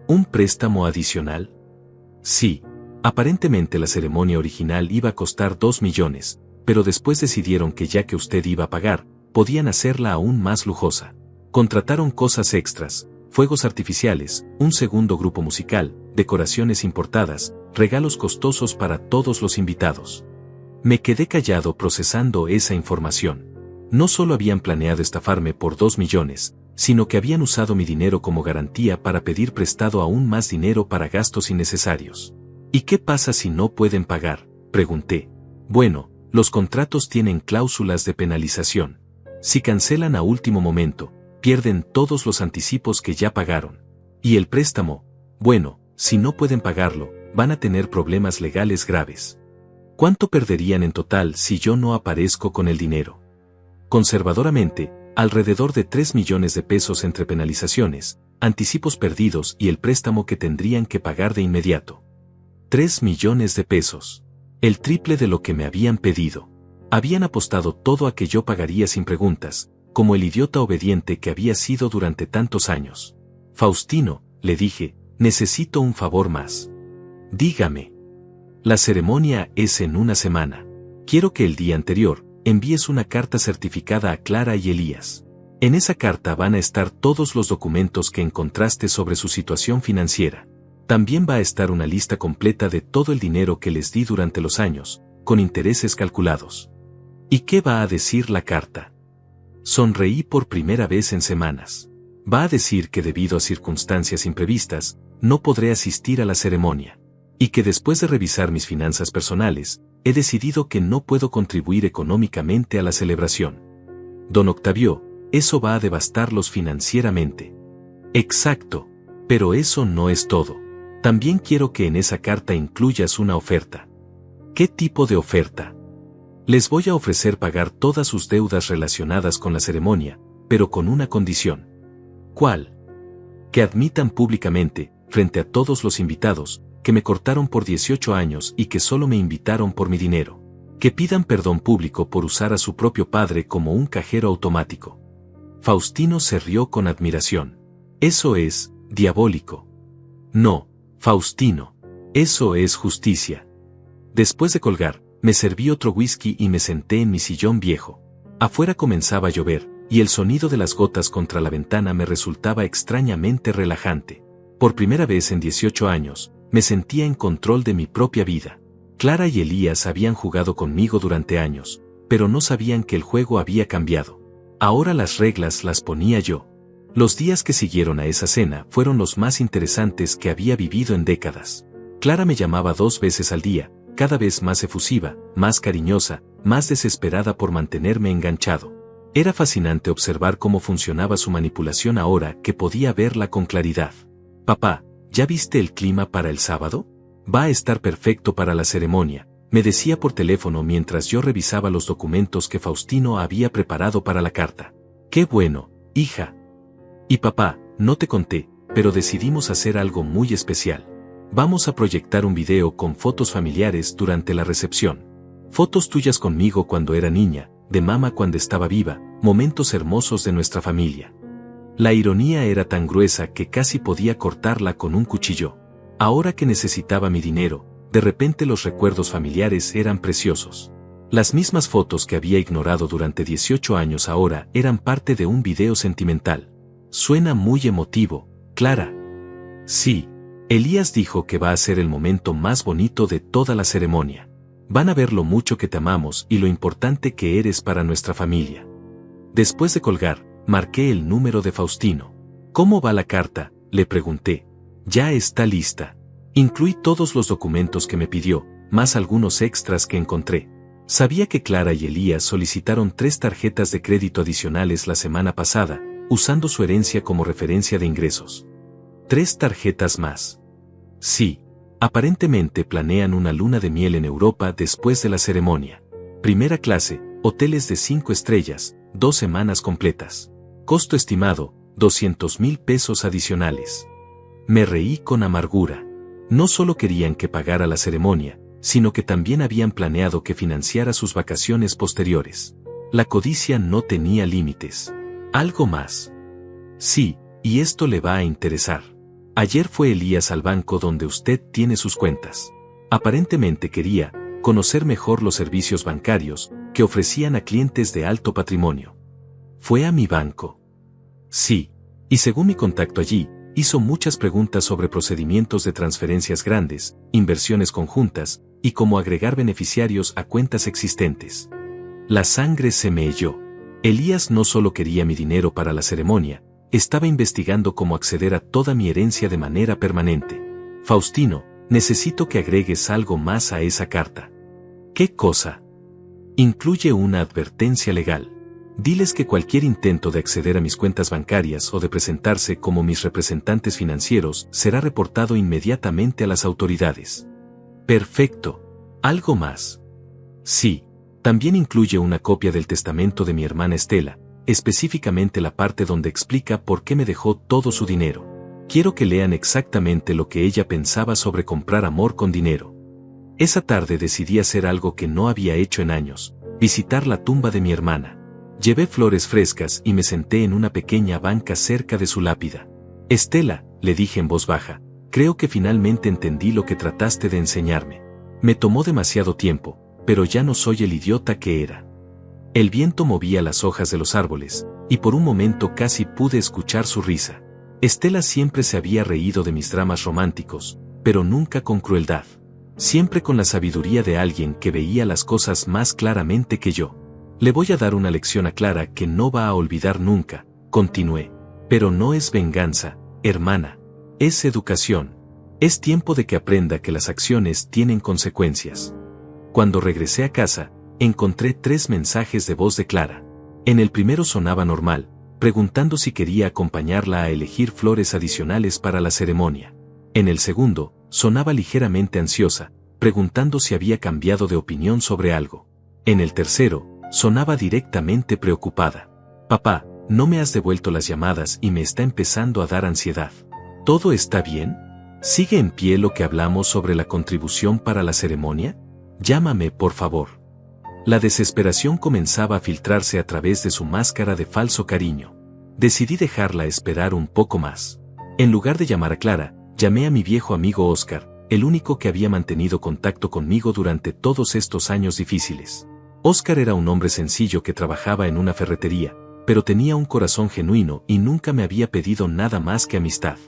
¿Un préstamo adicional? Sí. Aparentemente la ceremonia original iba a costar 2 millones, pero después decidieron que ya que usted iba a pagar, podían hacerla aún más lujosa. Contrataron cosas extras, fuegos artificiales, un segundo grupo musical, decoraciones importadas, regalos costosos para todos los invitados. Me quedé callado procesando esa información. No solo habían planeado estafarme por 2 millones, sino que habían usado mi dinero como garantía para pedir prestado aún más dinero para gastos innecesarios. «¿Y qué pasa si no pueden pagar?», pregunté. «Bueno, los contratos tienen cláusulas de penalización. Si cancelan a último momento, pierden todos los anticipos que ya pagaron. Y el préstamo, bueno, si no pueden pagarlo, van a tener problemas legales graves. ¿Cuánto perderían en total si yo no aparezco con el dinero?». Conservadoramente, alrededor de 3 millones de pesos entre penalizaciones, anticipos perdidos y el préstamo que tendrían que pagar de inmediato. 3 millones de pesos. El triple de lo que me habían pedido. Habían apostado todo a que yo pagaría sin preguntas, como el idiota obediente que había sido durante tantos años. Faustino, le dije, necesito un favor más. Dígame. La ceremonia es en una semana. Quiero que el día anterior envíes una carta certificada a Clara y Elías. En esa carta van a estar todos los documentos que encontraste sobre su situación financiera. También va a estar una lista completa de todo el dinero que les di durante los años, con intereses calculados. ¿Y qué va a decir la carta? Sonreí por primera vez en semanas. Va a decir que debido a circunstancias imprevistas, no podré asistir a la ceremonia. Y que después de revisar mis finanzas personales, he decidido que no puedo contribuir económicamente a la celebración. Don Octavio, eso va a devastarlos financieramente. Exacto. Pero eso no es todo. También quiero que en esa carta incluyas una oferta. ¿Qué tipo de oferta? Les voy a ofrecer pagar todas sus deudas relacionadas con la ceremonia, pero con una condición. ¿Cuál? Que admitan públicamente, frente a todos los invitados, que me cortaron por 18 años y que solo me invitaron por mi dinero. Que pidan perdón público por usar a su propio padre como un cajero automático. Faustino se rió con admiración. Eso es diabólico. No, Faustino. Eso es justicia. Después de colgar, me serví otro whisky y me senté en mi sillón viejo. Afuera comenzaba a llover, y el sonido de las gotas contra la ventana me resultaba extrañamente relajante. Por primera vez en 18 años, me sentía en control de mi propia vida. Clara y Elías habían jugado conmigo durante años, pero no sabían que el juego había cambiado. Ahora las reglas las ponía yo. Los días que siguieron a esa cena fueron los más interesantes que había vivido en décadas. Clara me llamaba 2 veces al día, cada vez más efusiva, más cariñosa, más desesperada por mantenerme enganchado. Era fascinante observar cómo funcionaba su manipulación ahora que podía verla con claridad. Papá, ¿ya viste el clima para el sábado? Va a estar perfecto para la ceremonia, me decía por teléfono mientras yo revisaba los documentos que Faustino había preparado para la carta. ¡Qué bueno, hija! Y papá, no te conté, pero decidimos hacer algo muy especial. Vamos a proyectar un video con fotos familiares durante la recepción. Fotos tuyas conmigo cuando era niña, de mamá cuando estaba viva, momentos hermosos de nuestra familia. La ironía era tan gruesa que casi podía cortarla con un cuchillo. Ahora que necesitaba mi dinero, de repente los recuerdos familiares eran preciosos. Las mismas fotos que había ignorado durante 18 años ahora eran parte de un video sentimental. Suena muy emotivo, Clara. Sí, Elías dijo que va a ser el momento más bonito de toda la ceremonia. Van a ver lo mucho que te amamos y lo importante que eres para nuestra familia. Después de colgar, marqué el número de Faustino. ¿Cómo va la carta?, le pregunté. Ya está lista. Incluí todos los documentos que me pidió, más algunos extras que encontré. Sabía que Clara y Elías solicitaron 3 tarjetas de crédito adicionales la semana pasada, usando su herencia como referencia de ingresos. 3 tarjetas más. Sí, aparentemente planean una luna de miel en Europa después de la ceremonia. Primera clase, hoteles de 5 estrellas, 2 semanas completas. Costo estimado, 200,000 pesos adicionales. Me reí con amargura. No solo querían que pagara la ceremonia, sino que también habían planeado que financiara sus vacaciones posteriores. La codicia no tenía límites. ¿Algo más? Sí, y esto le va a interesar. Ayer fue Elías al banco donde usted tiene sus cuentas. Aparentemente quería conocer mejor los servicios bancarios que ofrecían a clientes de alto patrimonio. ¿Fue a mi banco? Sí, y según mi contacto allí, hizo muchas preguntas sobre procedimientos de transferencias grandes, inversiones conjuntas, y cómo agregar beneficiarios a cuentas existentes. La sangre se me heló. Elías no solo quería mi dinero para la ceremonia, estaba investigando cómo acceder a toda mi herencia de manera permanente. Faustino, necesito que agregues algo más a esa carta. ¿Qué cosa? Incluye una advertencia legal. Diles que cualquier intento de acceder a mis cuentas bancarias o de presentarse como mis representantes financieros será reportado inmediatamente a las autoridades. Perfecto. ¿Algo más? Sí. También incluye una copia del testamento de mi hermana Estela, específicamente la parte donde explica por qué me dejó todo su dinero. Quiero que lean exactamente lo que ella pensaba sobre comprar amor con dinero. Esa tarde decidí hacer algo que no había hecho en años, visitar la tumba de mi hermana. Llevé flores frescas y me senté en una pequeña banca cerca de su lápida. Estela, le dije en voz baja, creo que finalmente entendí lo que trataste de enseñarme. Me tomó demasiado tiempo, pero ya no soy el idiota que era. El viento movía las hojas de los árboles, y por un momento casi pude escuchar su risa. Estela siempre se había reído de mis dramas románticos, pero nunca con crueldad. Siempre con la sabiduría de alguien que veía las cosas más claramente que yo. Le voy a dar una lección a Clara que no va a olvidar nunca, continué. Pero no es venganza, hermana. Es educación. Es tiempo de que aprenda que las acciones tienen consecuencias. Cuando regresé a casa, encontré 3 mensajes de voz de Clara. En el primero sonaba normal, preguntando si quería acompañarla a elegir flores adicionales para la ceremonia. En el segundo, sonaba ligeramente ansiosa, preguntando si había cambiado de opinión sobre algo. En el tercero, sonaba directamente preocupada. Papá, no me has devuelto las llamadas y me está empezando a dar ansiedad. ¿Todo está bien? ¿Sigue en pie lo que hablamos sobre la contribución para la ceremonia? Llámame, por favor. La desesperación comenzaba a filtrarse a través de su máscara de falso cariño. Decidí dejarla esperar un poco más. En lugar de llamar a Clara, llamé a mi viejo amigo Oscar, el único que había mantenido contacto conmigo durante todos estos años difíciles. Oscar era un hombre sencillo que trabajaba en una ferretería, pero tenía un corazón genuino y nunca me había pedido nada más que amistad.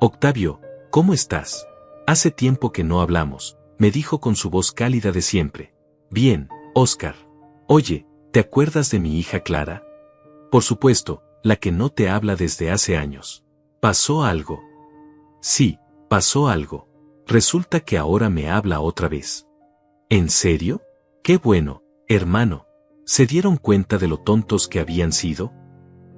Octavio, ¿cómo estás? Hace tiempo que no hablamos, me dijo con su voz cálida de siempre. Bien, Oscar. Oye, ¿te acuerdas de mi hija Clara? Por supuesto, la que no te habla desde hace años. ¿Pasó algo? Sí, pasó algo. Resulta que ahora me habla otra vez. ¿En serio? Qué bueno, hermano. ¿Se dieron cuenta de lo tontos que habían sido?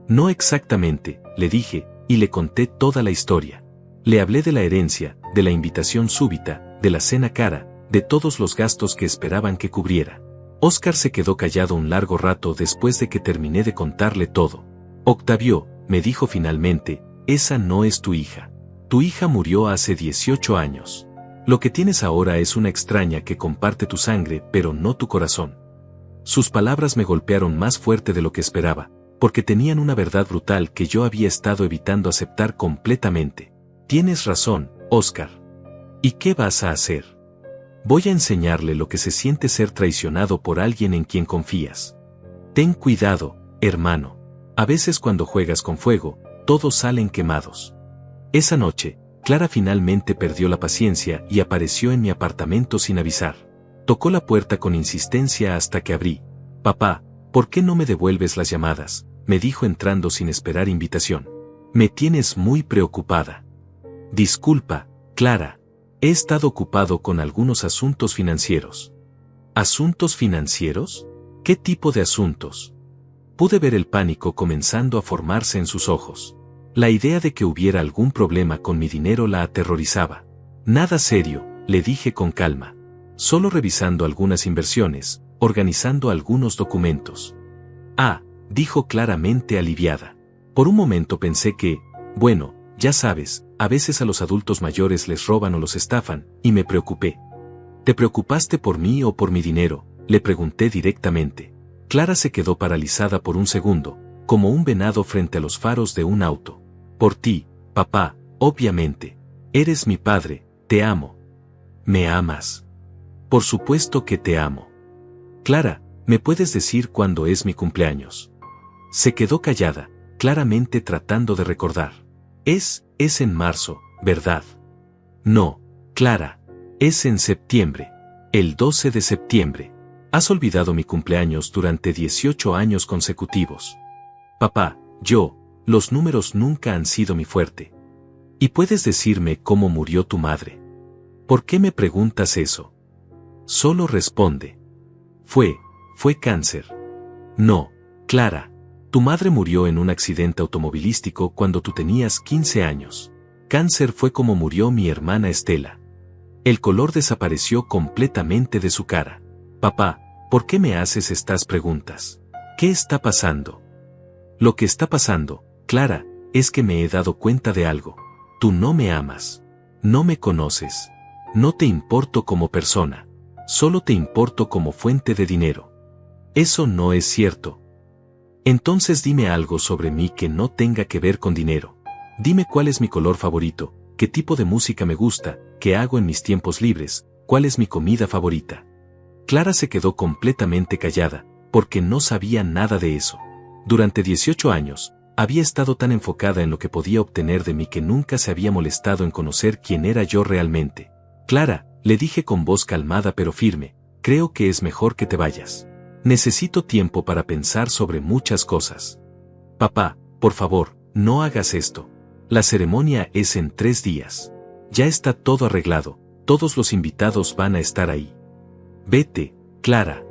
No exactamente, le dije, y le conté toda la historia. Le hablé de la herencia, de la invitación súbita, de la cena cara, de todos los gastos que esperaban que cubriera. Oscar se quedó callado un largo rato después de que terminé de contarle todo. Octavio, me dijo finalmente, esa no es tu hija. Tu hija murió hace 18 años. Lo que tienes ahora es una extraña que comparte tu sangre, pero no tu corazón. Sus palabras me golpearon más fuerte de lo que esperaba, porque tenían una verdad brutal que yo había estado evitando aceptar completamente. Tienes razón, Oscar. ¿Y qué vas a hacer? Voy a enseñarle lo que se siente ser traicionado por alguien en quien confías. Ten cuidado, hermano. A veces cuando juegas con fuego, todos salen quemados. Esa noche, Clara finalmente perdió la paciencia y apareció en mi apartamento sin avisar. Tocó la puerta con insistencia hasta que abrí. Papá, ¿por qué no me devuelves las llamadas?, me dijo entrando sin esperar invitación. Me tienes muy preocupada. Disculpa, Clara. He estado ocupado con algunos asuntos financieros. ¿Asuntos financieros? ¿Qué tipo de asuntos? Pude ver el pánico comenzando a formarse en sus ojos. La idea de que hubiera algún problema con mi dinero la aterrorizaba. Nada serio, le dije con calma. Solo revisando algunas inversiones, organizando algunos documentos. Ah, dijo claramente aliviada. Por un momento pensé que, bueno, ya sabes, a veces a los adultos mayores les roban o los estafan, y me preocupé. ¿Te preocupaste por mí o por mi dinero?, le pregunté directamente. Clara se quedó paralizada por un segundo, como un venado frente a los faros de un auto. Por ti, papá, obviamente. Eres mi padre, te amo. ¿Me amas? Por supuesto que te amo. Clara, ¿me puedes decir cuándo es mi cumpleaños? Se quedó callada, claramente tratando de recordar. Es en marzo, ¿verdad? No, Clara. Es en septiembre. El 12 de septiembre. Has olvidado mi cumpleaños durante 18 años consecutivos. Papá, los números nunca han sido mi fuerte. ¿Y puedes decirme cómo murió tu madre? ¿Por qué me preguntas eso? Solo responde. Fue cáncer. No, Clara. Tu madre murió en un accidente automovilístico cuando tú tenías 15 años. Cáncer fue como murió mi hermana Estela. El color desapareció completamente de su cara. Papá, ¿por qué me haces estas preguntas? ¿Qué está pasando? Lo que está pasando, Clara, es que me he dado cuenta de algo. Tú no me amas. No me conoces. No te importo como persona. Solo te importo como fuente de dinero. Eso no es cierto. Entonces dime algo sobre mí que no tenga que ver con dinero. Dime cuál es mi color favorito, qué tipo de música me gusta, qué hago en mis tiempos libres, cuál es mi comida favorita. Clara se quedó completamente callada, porque no sabía nada de eso. Durante 18 años, había estado tan enfocada en lo que podía obtener de mí que nunca se había molestado en conocer quién era yo realmente. Clara, le dije con voz calmada pero firme, creo que es mejor que te vayas. Necesito tiempo para pensar sobre muchas cosas. Papá, por favor, no hagas esto. La ceremonia es en 3 días. Ya está todo arreglado, todos los invitados van a estar ahí. Vete, Clara.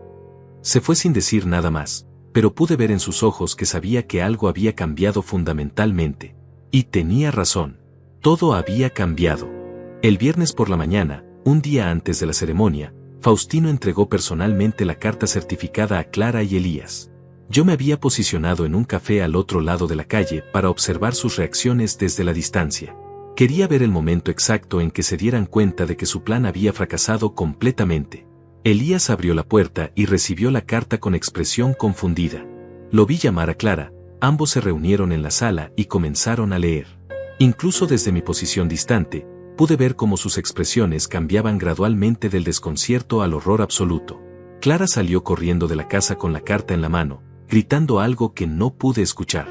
Se fue sin decir nada más, pero pude ver en sus ojos que sabía que algo había cambiado fundamentalmente. Y tenía razón. Todo había cambiado. El viernes por la mañana, un día antes de la ceremonia, Faustino entregó personalmente la carta certificada a Clara y Elías. Yo me había posicionado en un café al otro lado de la calle para observar sus reacciones desde la distancia. Quería ver el momento exacto en que se dieran cuenta de que su plan había fracasado completamente. Elías abrió la puerta y recibió la carta con expresión confundida. Lo vi llamar a Clara, ambos se reunieron en la sala y comenzaron a leer. Incluso desde mi posición distante, pude ver cómo sus expresiones cambiaban gradualmente del desconcierto al horror absoluto. Clara salió corriendo de la casa con la carta en la mano, gritando algo que no pude escuchar.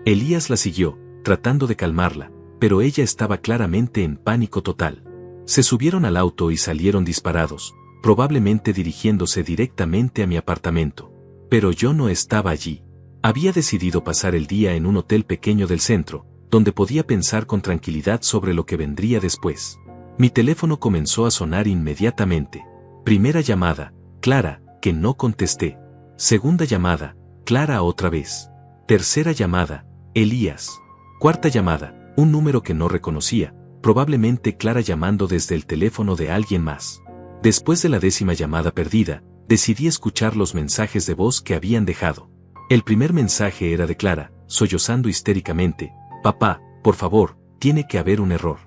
Elías la siguió, tratando de calmarla, pero ella estaba claramente en pánico total. Se subieron al auto y salieron disparados, probablemente dirigiéndose directamente a mi apartamento. Pero yo no estaba allí. Había decidido pasar el día en un hotel pequeño del centro, donde podía pensar con tranquilidad sobre lo que vendría después. Mi teléfono comenzó a sonar inmediatamente. Primera llamada, Clara, que no contesté. Segunda llamada, Clara otra vez. Tercera llamada, Elías. Cuarta llamada, un número que no reconocía, probablemente Clara llamando desde el teléfono de alguien más. Después de la 10ª llamada perdida, decidí escuchar los mensajes de voz que habían dejado. El primer mensaje era de Clara, sollozando histéricamente: papá, por favor, tiene que haber un error.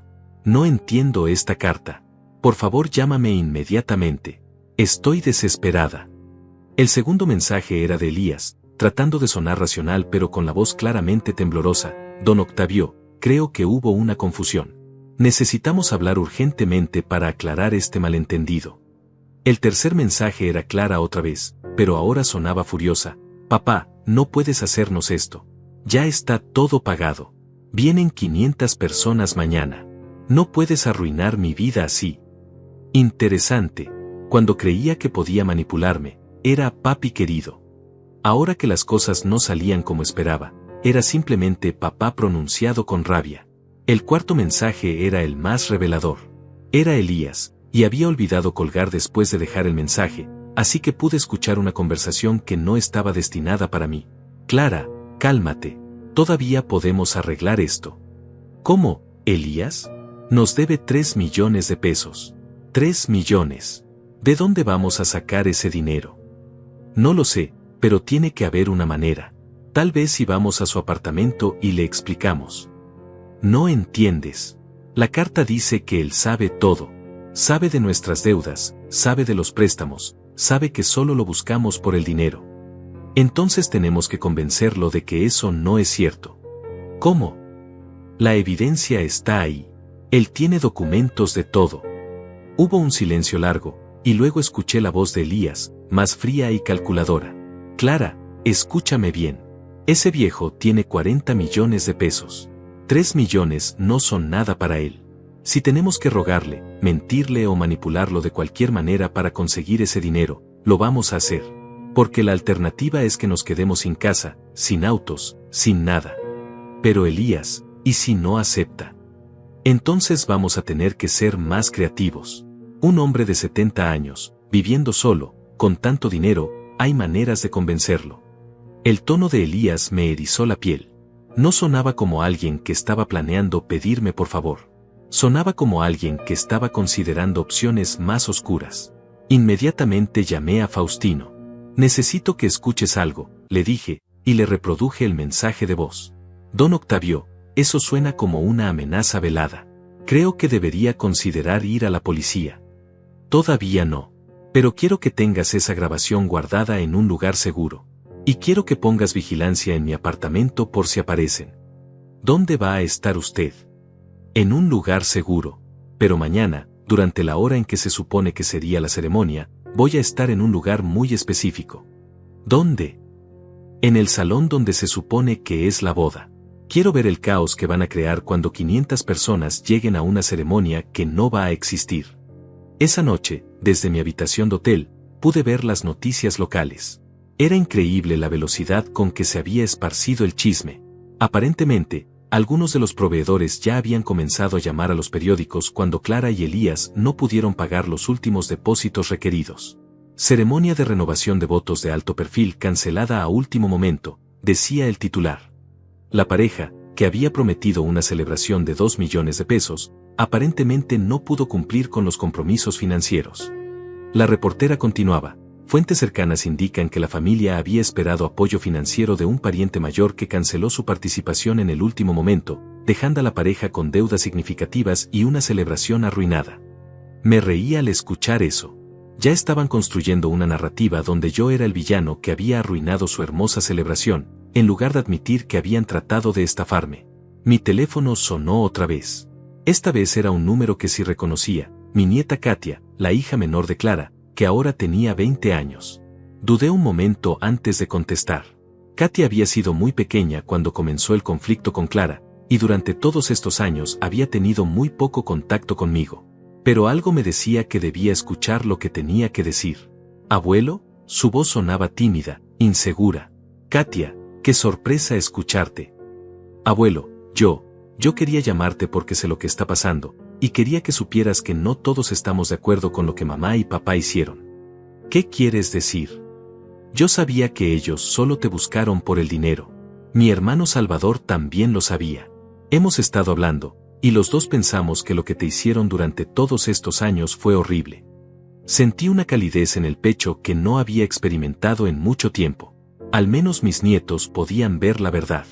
No entiendo esta carta. Por favor, llámame inmediatamente. Estoy desesperada. El segundo mensaje era de Elías, tratando de sonar racional pero con la voz claramente temblorosa: don Octavio, creo que hubo una confusión. Necesitamos hablar urgentemente para aclarar este malentendido. El tercer mensaje era Clara otra vez, pero ahora sonaba furiosa: papá, no puedes hacernos esto. Ya está todo pagado. Vienen 500 personas mañana. No puedes arruinar mi vida así. Interesante. Cuando creía que podía manipularme, era papi querido. Ahora que las cosas no salían como esperaba, era simplemente papá pronunciado con rabia. El cuarto mensaje era el más revelador. Era Elías, y había olvidado colgar después de dejar el mensaje, así que pude escuchar una conversación que no estaba destinada para mí. Clara, cálmate. Todavía podemos arreglar esto. ¿Cómo, Elías? Nos debe 3 millones de pesos. 3 millones. ¿De dónde vamos a sacar ese dinero? No lo sé, pero tiene que haber una manera. Tal vez si vamos a su apartamento y le explicamos. No entiendes. La carta dice que él sabe todo. Sabe de nuestras deudas, sabe de los préstamos, sabe que solo lo buscamos por el dinero. Entonces tenemos que convencerlo de que eso no es cierto. ¿Cómo? La evidencia está ahí. Él tiene documentos de todo. Hubo un silencio largo, y luego escuché la voz de Elías, más fría y calculadora. Clara, escúchame bien. Ese viejo tiene 40 millones de pesos. 3 millones no son nada para él. Si tenemos que rogarle, mentirle o manipularlo de cualquier manera para conseguir ese dinero, lo vamos a hacer. Porque la alternativa es que nos quedemos sin casa, sin autos, sin nada. Pero Elías, ¿y si no acepta? Entonces vamos a tener que ser más creativos. Un hombre de 70 años, viviendo solo, con tanto dinero, hay maneras de convencerlo. El tono de Elías me erizó la piel. No sonaba como alguien que estaba planeando pedirme por favor. Sonaba como alguien que estaba considerando opciones más oscuras. Inmediatamente llamé a Faustino. Necesito que escuches algo, le dije, y le reproduje el mensaje de voz. Don Octavio, eso suena como una amenaza velada. Creo que debería considerar ir a la policía. Todavía no. Pero quiero que tengas esa grabación guardada en un lugar seguro. Y quiero que pongas vigilancia en mi apartamento por si aparecen. ¿Dónde va a estar usted? En un lugar seguro. Pero mañana, durante la hora en que se supone que sería la ceremonia, voy a estar en un lugar muy específico. ¿Dónde? En el salón donde se supone que es la boda. Quiero ver el caos que van a crear cuando 500 personas lleguen a una ceremonia que no va a existir. Esa noche, desde mi habitación de hotel, pude ver las noticias locales. Era increíble la velocidad con que se había esparcido el chisme. Aparentemente, algunos de los proveedores ya habían comenzado a llamar a los periódicos cuando Clara y Elías no pudieron pagar los últimos depósitos requeridos. Ceremonia de renovación de votos de alto perfil cancelada a último momento, decía el titular. La pareja, que había prometido una celebración de 2 millones de pesos, aparentemente no pudo cumplir con los compromisos financieros. La reportera continuaba. Fuentes cercanas indican que la familia había esperado apoyo financiero de un pariente mayor que canceló su participación en el último momento, dejando a la pareja con deudas significativas y una celebración arruinada. Me reí al escuchar eso. Ya estaban construyendo una narrativa donde yo era el villano que había arruinado su hermosa celebración, en lugar de admitir que habían tratado de estafarme. Mi teléfono sonó otra vez. Esta vez era un número que sí reconocía, mi nieta Katia, la hija menor de Clara, que ahora tenía 20 años. Dudé un momento antes de contestar. Katia había sido muy pequeña cuando comenzó el conflicto con Clara, y durante todos estos años había tenido muy poco contacto conmigo. Pero algo me decía que debía escuchar lo que tenía que decir. ¿Abuelo? Su voz sonaba tímida, insegura. Katia, qué sorpresa escucharte. Abuelo, yo quería llamarte porque sé lo que está pasando, y quería que supieras que no todos estamos de acuerdo con lo que mamá y papá hicieron. ¿Qué quieres decir? Yo sabía que ellos solo te buscaron por el dinero. Mi hermano Salvador también lo sabía. Hemos estado hablando, y los dos pensamos que lo que te hicieron durante todos estos años fue horrible. Sentí una calidez en el pecho que no había experimentado en mucho tiempo. Al menos mis nietos podían ver la verdad.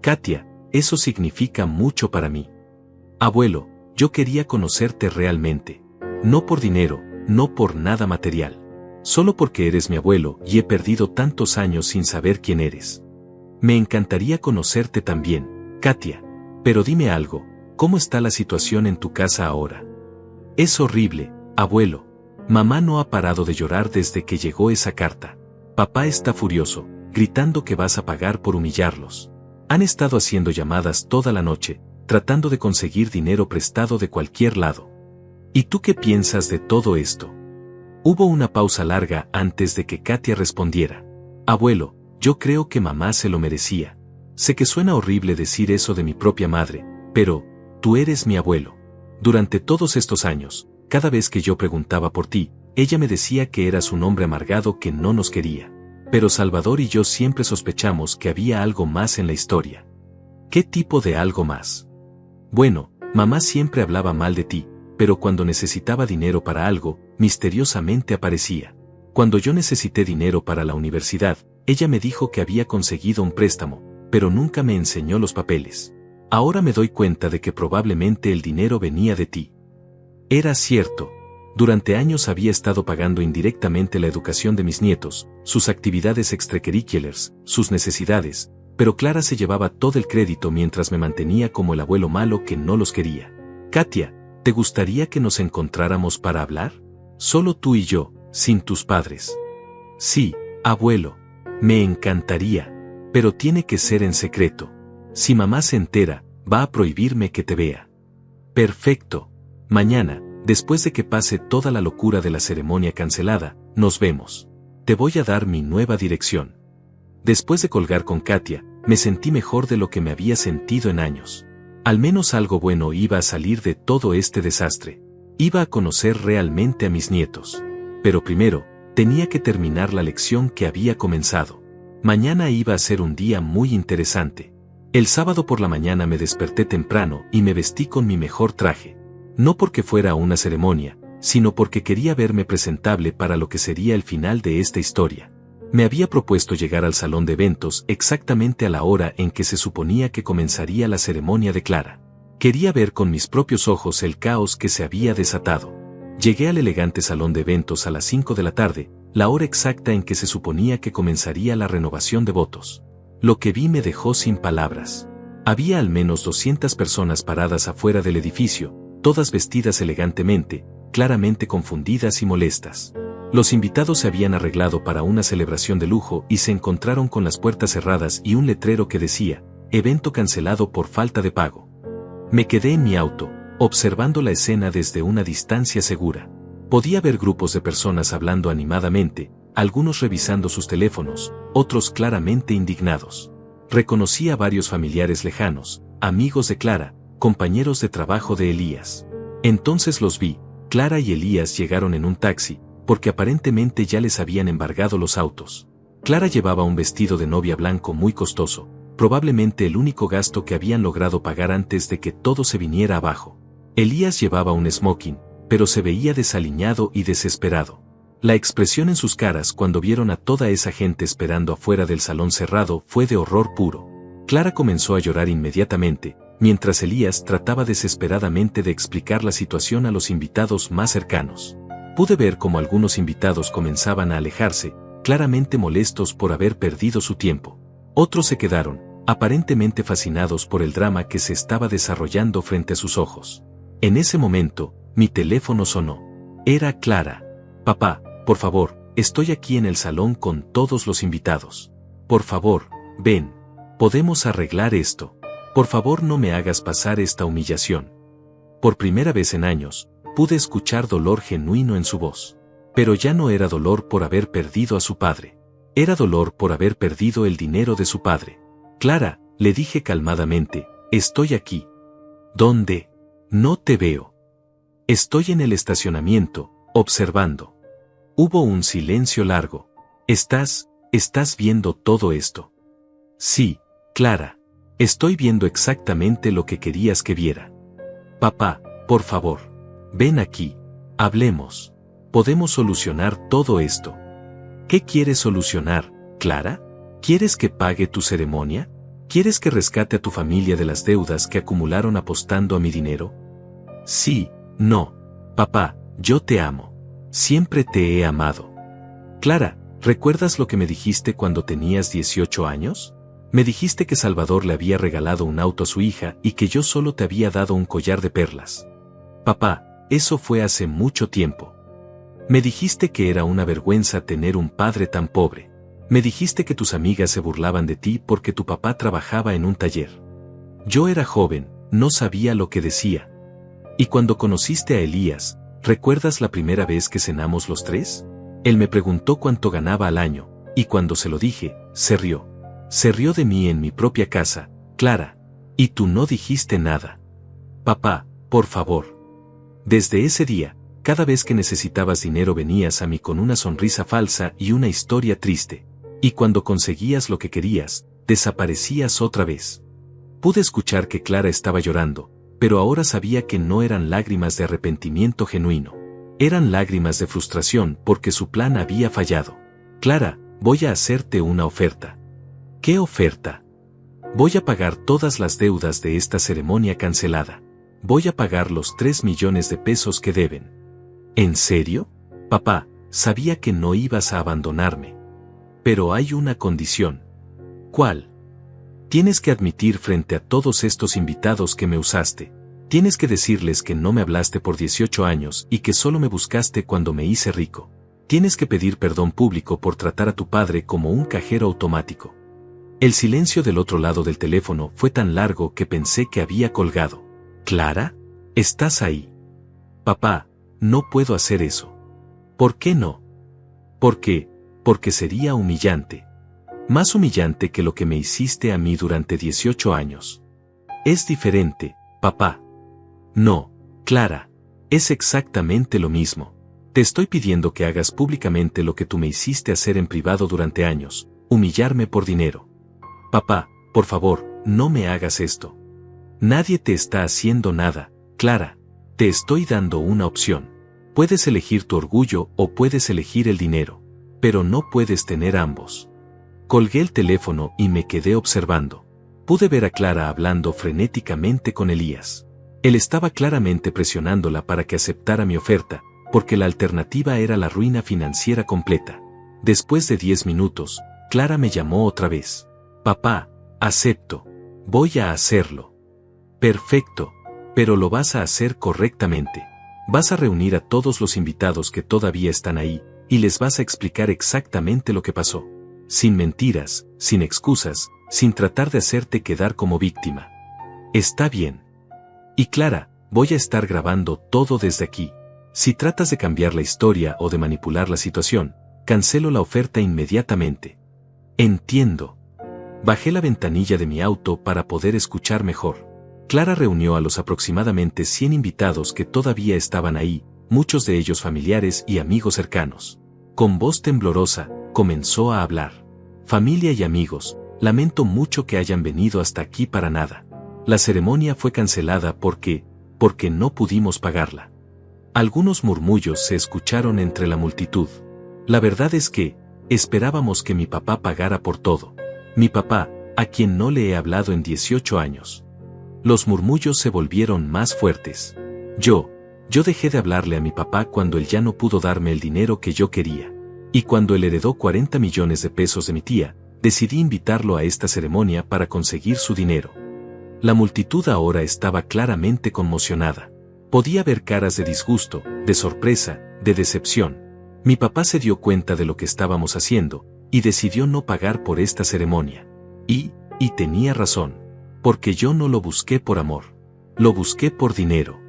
Katia, eso significa mucho para mí. Abuelo, yo quería conocerte realmente. No por dinero, no por nada material. Solo porque eres mi abuelo y he perdido tantos años sin saber quién eres. Me encantaría conocerte también, Katia. Pero dime algo, ¿cómo está la situación en tu casa ahora? Es horrible, abuelo. Mamá no ha parado de llorar desde que llegó esa carta. Papá está furioso, gritando que vas a pagar por humillarlos. Han estado haciendo llamadas toda la noche, tratando de conseguir dinero prestado de cualquier lado. ¿Y tú qué piensas de todo esto? Hubo una pausa larga antes de que Katia respondiera. Abuelo, yo creo que mamá se lo merecía. Sé que suena horrible decir eso de mi propia madre, pero, tú eres mi abuelo. Durante todos estos años, cada vez que yo preguntaba por ti, ella me decía que eras un hombre amargado que no nos quería. Pero Salvador y yo siempre sospechamos que había algo más en la historia. ¿Qué tipo de algo más? Bueno, mamá siempre hablaba mal de ti, pero cuando necesitaba dinero para algo, misteriosamente aparecía. Cuando yo necesité dinero para la universidad, ella me dijo que había conseguido un préstamo, pero nunca me enseñó los papeles. Ahora me doy cuenta de que probablemente el dinero venía de ti. Era cierto. Durante años había estado pagando indirectamente la educación de mis nietos, sus actividades extracurriculares, sus necesidades, pero Clara se llevaba todo el crédito mientras me mantenía como el abuelo malo que no los quería. Katia, ¿te gustaría que nos encontráramos para hablar? Solo tú y yo, sin tus padres. Sí, abuelo. Me encantaría. Pero tiene que ser en secreto. Si mamá se entera, va a prohibirme que te vea. Perfecto. Mañana, después de que pase toda la locura de la ceremonia cancelada, nos vemos. Te voy a dar mi nueva dirección. Después de colgar con Katia, me sentí mejor de lo que me había sentido en años. Al menos algo bueno iba a salir de todo este desastre. Iba a conocer realmente a mis nietos. Pero primero, tenía que terminar la lección que había comenzado. Mañana iba a ser un día muy interesante. El sábado por la mañana me desperté temprano y me vestí con mi mejor traje. No porque fuera a una ceremonia, sino porque quería verme presentable para lo que sería el final de esta historia. Me había propuesto llegar al salón de eventos exactamente a la hora en que se suponía que comenzaría la ceremonia de Clara. Quería ver con mis propios ojos el caos que se había desatado. Llegué al elegante salón de eventos a las 5 de la tarde, la hora exacta en que se suponía que comenzaría la renovación de votos. Lo que vi me dejó sin palabras. Había al menos 200 personas paradas afuera del edificio, todas vestidas elegantemente, claramente confundidas y molestas. Los invitados se habían arreglado para una celebración de lujo y se encontraron con las puertas cerradas y un letrero que decía, evento cancelado por falta de pago. Me quedé en mi auto, observando la escena desde una distancia segura. Podía ver grupos de personas hablando animadamente, algunos revisando sus teléfonos, otros claramente indignados. Reconocí a varios familiares lejanos, amigos de Clara, compañeros de trabajo de Elías. Entonces los vi. Clara y Elías llegaron en un taxi, porque aparentemente ya les habían embargado los autos. Clara llevaba un vestido de novia blanco muy costoso, probablemente el único gasto que habían logrado pagar antes de que todo se viniera abajo. Elías llevaba un smoking, pero se veía desaliñado y desesperado. La expresión en sus caras cuando vieron a toda esa gente esperando afuera del salón cerrado fue de horror puro. Clara comenzó a llorar inmediatamente, mientras Elías trataba desesperadamente de explicar la situación a los invitados más cercanos. Pude ver cómo algunos invitados comenzaban a alejarse, claramente molestos por haber perdido su tiempo. Otros se quedaron, aparentemente fascinados por el drama que se estaba desarrollando frente a sus ojos. En ese momento, mi teléfono sonó. Era Clara. Papá, por favor, estoy aquí en el salón con todos los invitados. Por favor, ven. Podemos arreglar esto. Por favor, no me hagas pasar esta humillación. Por primera vez en años, pude escuchar dolor genuino en su voz. Pero ya no era dolor por haber perdido a su padre. Era dolor por haber perdido el dinero de su padre. Clara, le dije calmadamente, estoy aquí. ¿Dónde? No te veo. Estoy en el estacionamiento, observando. Hubo un silencio largo. ¿Estás viendo todo esto? Sí, Clara. Estoy viendo exactamente lo que querías que viera. Papá, por favor. Ven aquí. Hablemos. Podemos solucionar todo esto. ¿Qué quieres solucionar, Clara? ¿Quieres que pague tu ceremonia? ¿Quieres que rescate a tu familia de las deudas que acumularon apostando a mi dinero? Sí, no. Papá, yo te amo. Siempre te he amado. Clara, ¿recuerdas lo que me dijiste cuando tenías 18 años? Me dijiste que Salvador le había regalado un auto a su hija y que yo solo te había dado un collar de perlas. Papá, eso fue hace mucho tiempo. Me dijiste que era una vergüenza tener un padre tan pobre. Me dijiste que tus amigas se burlaban de ti porque tu papá trabajaba en un taller. Yo era joven, no sabía lo que decía. Y cuando conociste a Elías, ¿recuerdas la primera vez que cenamos los tres? Él me preguntó cuánto ganaba al año, y cuando se lo dije, se rió. Se rió de mí en mi propia casa, Clara. Y tú no dijiste nada. Papá, por favor. Desde ese día, cada vez que necesitabas dinero venías a mí con una sonrisa falsa y una historia triste. Y cuando conseguías lo que querías, desaparecías otra vez. Pude escuchar que Clara estaba llorando, pero ahora sabía que no eran lágrimas de arrepentimiento genuino. Eran lágrimas de frustración porque su plan había fallado. Clara, voy a hacerte una oferta. ¿Qué oferta? Voy a pagar todas las deudas de esta ceremonia cancelada. Voy a pagar los 3 millones de pesos que deben. ¿En serio? Papá, sabía que no ibas a abandonarme. Pero hay una condición. ¿Cuál? Tienes que admitir frente a todos estos invitados que me usaste. Tienes que decirles que no me hablaste por 18 años y que solo me buscaste cuando me hice rico. Tienes que pedir perdón público por tratar a tu padre como un cajero automático. El silencio del otro lado del teléfono fue tan largo que pensé que había colgado. ¿Clara? ¿Estás ahí? Papá, no puedo hacer eso. ¿Por qué no? ¿Por qué? Porque sería humillante. Más humillante que lo que me hiciste a mí durante 18 años. Es diferente, papá. No, Clara. Es exactamente lo mismo. Te estoy pidiendo que hagas públicamente lo que tú me hiciste hacer en privado durante años, humillarme por dinero. Papá, por favor, no me hagas esto. Nadie te está haciendo nada, Clara. Te estoy dando una opción. Puedes elegir tu orgullo o puedes elegir el dinero. pero no puedes tener ambos. Colgué el teléfono y me quedé observando. Pude ver a Clara hablando frenéticamente con Elías. Él estaba claramente presionándola para que aceptara mi oferta, porque la alternativa era la ruina financiera completa. Después de 10 minutos, Clara me llamó otra vez. Papá, acepto. Voy a hacerlo. Perfecto, pero lo vas a hacer correctamente. Vas a reunir a todos los invitados que todavía están ahí, y les vas a explicar exactamente lo que pasó. Sin mentiras, sin excusas, sin tratar de hacerte quedar como víctima. Está bien. Y Clara, voy a estar grabando todo desde aquí. Si tratas de cambiar la historia o de manipular la situación, cancelo la oferta inmediatamente. Entiendo. Bajé la ventanilla de mi auto para poder escuchar mejor. Clara reunió a los aproximadamente 100 invitados que todavía estaban ahí, muchos de ellos familiares y amigos cercanos. Con voz temblorosa, comenzó a hablar. Familia y amigos, lamento mucho que hayan venido hasta aquí para nada. La ceremonia fue cancelada porque no pudimos pagarla. Algunos murmullos se escucharon entre la multitud. La verdad es que, esperábamos que mi papá pagara por todo. Mi papá, a quien no le he hablado en 18 años. Los murmullos se volvieron más fuertes. Yo dejé de hablarle a mi papá cuando él ya no pudo darme el dinero que yo quería. Y cuando él heredó 40 millones de pesos de mi tía, decidí invitarlo a esta ceremonia para conseguir su dinero. La multitud ahora estaba claramente conmocionada. Podía ver caras de disgusto, de sorpresa, de decepción. Mi papá se dio cuenta de lo que estábamos haciendo, y decidió no pagar por esta ceremonia. Y tenía razón. Porque yo no lo busqué por amor. Lo busqué por dinero.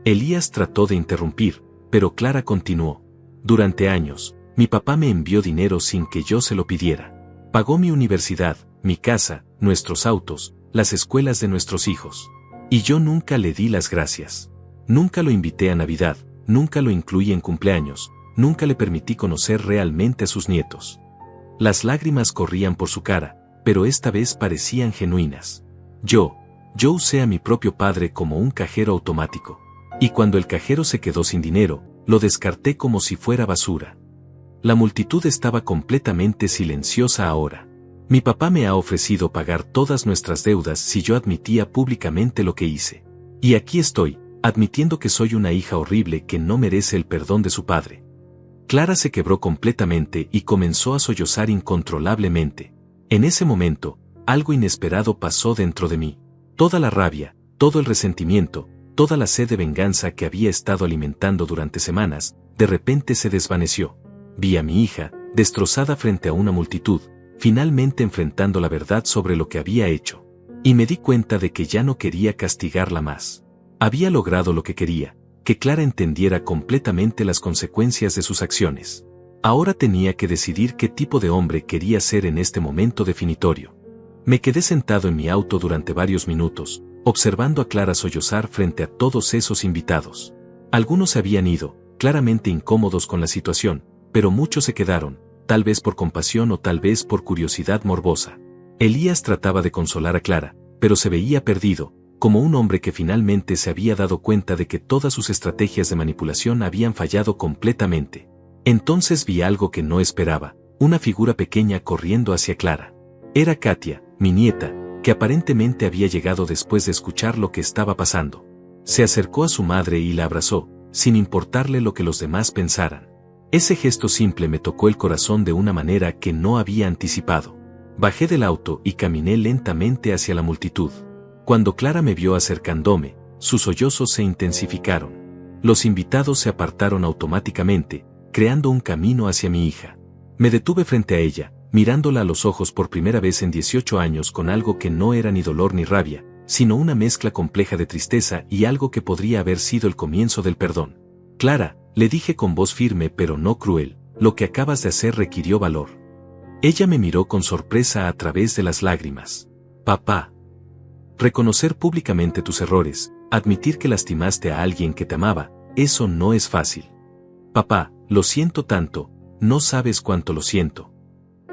Elías trató de interrumpir, pero Clara continuó. Durante años, mi papá me envió dinero sin que yo se lo pidiera. Pagó mi universidad, mi casa, nuestros autos, las escuelas de nuestros hijos. Y yo nunca le di las gracias. Nunca lo invité a Navidad, nunca lo incluí en cumpleaños, nunca le permití conocer realmente a sus nietos. Las lágrimas corrían por su cara, pero esta vez parecían genuinas. Yo usé a mi propio padre como un cajero automático. Y cuando el cajero se quedó sin dinero, lo descarté como si fuera basura. La multitud estaba completamente silenciosa ahora. Mi papá me ha ofrecido pagar todas nuestras deudas si yo admitía públicamente lo que hice. Y aquí estoy, admitiendo que soy una hija horrible que no merece el perdón de su padre. Clara se quebró completamente y comenzó a sollozar incontrolablemente. En ese momento, algo inesperado pasó dentro de mí. Toda la rabia, todo el resentimiento, toda la sed de venganza que había estado alimentando durante semanas, de repente se desvaneció. Vi a mi hija, destrozada frente a una multitud, finalmente enfrentando la verdad sobre lo que había hecho. Y me di cuenta de que ya no quería castigarla más. Había logrado lo que quería, que Clara entendiera completamente las consecuencias de sus acciones. Ahora tenía que decidir qué tipo de hombre quería ser en este momento definitorio. Me quedé sentado en mi auto durante varios minutos, observando a Clara sollozar frente a todos esos invitados. Algunos se habían ido, claramente incómodos con la situación, pero muchos se quedaron, tal vez por compasión o tal vez por curiosidad morbosa. Elías trataba de consolar a Clara, pero se veía perdido, como un hombre que finalmente se había dado cuenta de que todas sus estrategias de manipulación habían fallado completamente. Entonces vi algo que no esperaba, una figura pequeña corriendo hacia Clara. Era Katia, mi nieta, que aparentemente había llegado después de escuchar lo que estaba pasando. Se acercó a su madre y la abrazó, sin importarle lo que los demás pensaran. Ese gesto simple me tocó el corazón de una manera que no había anticipado. Bajé del auto y caminé lentamente hacia la multitud. Cuando Clara me vio acercándome, sus sollozos se intensificaron. Los invitados se apartaron automáticamente, creando un camino hacia mi hija. Me detuve frente a ella, mirándola a los ojos por primera vez en 18 años con algo que no era ni dolor ni rabia, sino una mezcla compleja de tristeza y algo que podría haber sido el comienzo del perdón. Clara, le dije con voz firme pero no cruel, lo que acabas de hacer requirió valor. Ella me miró con sorpresa a través de las lágrimas. Papá. Reconocer públicamente tus errores, admitir que lastimaste a alguien que te amaba, eso no es fácil. Papá, lo siento tanto, no sabes cuánto lo siento.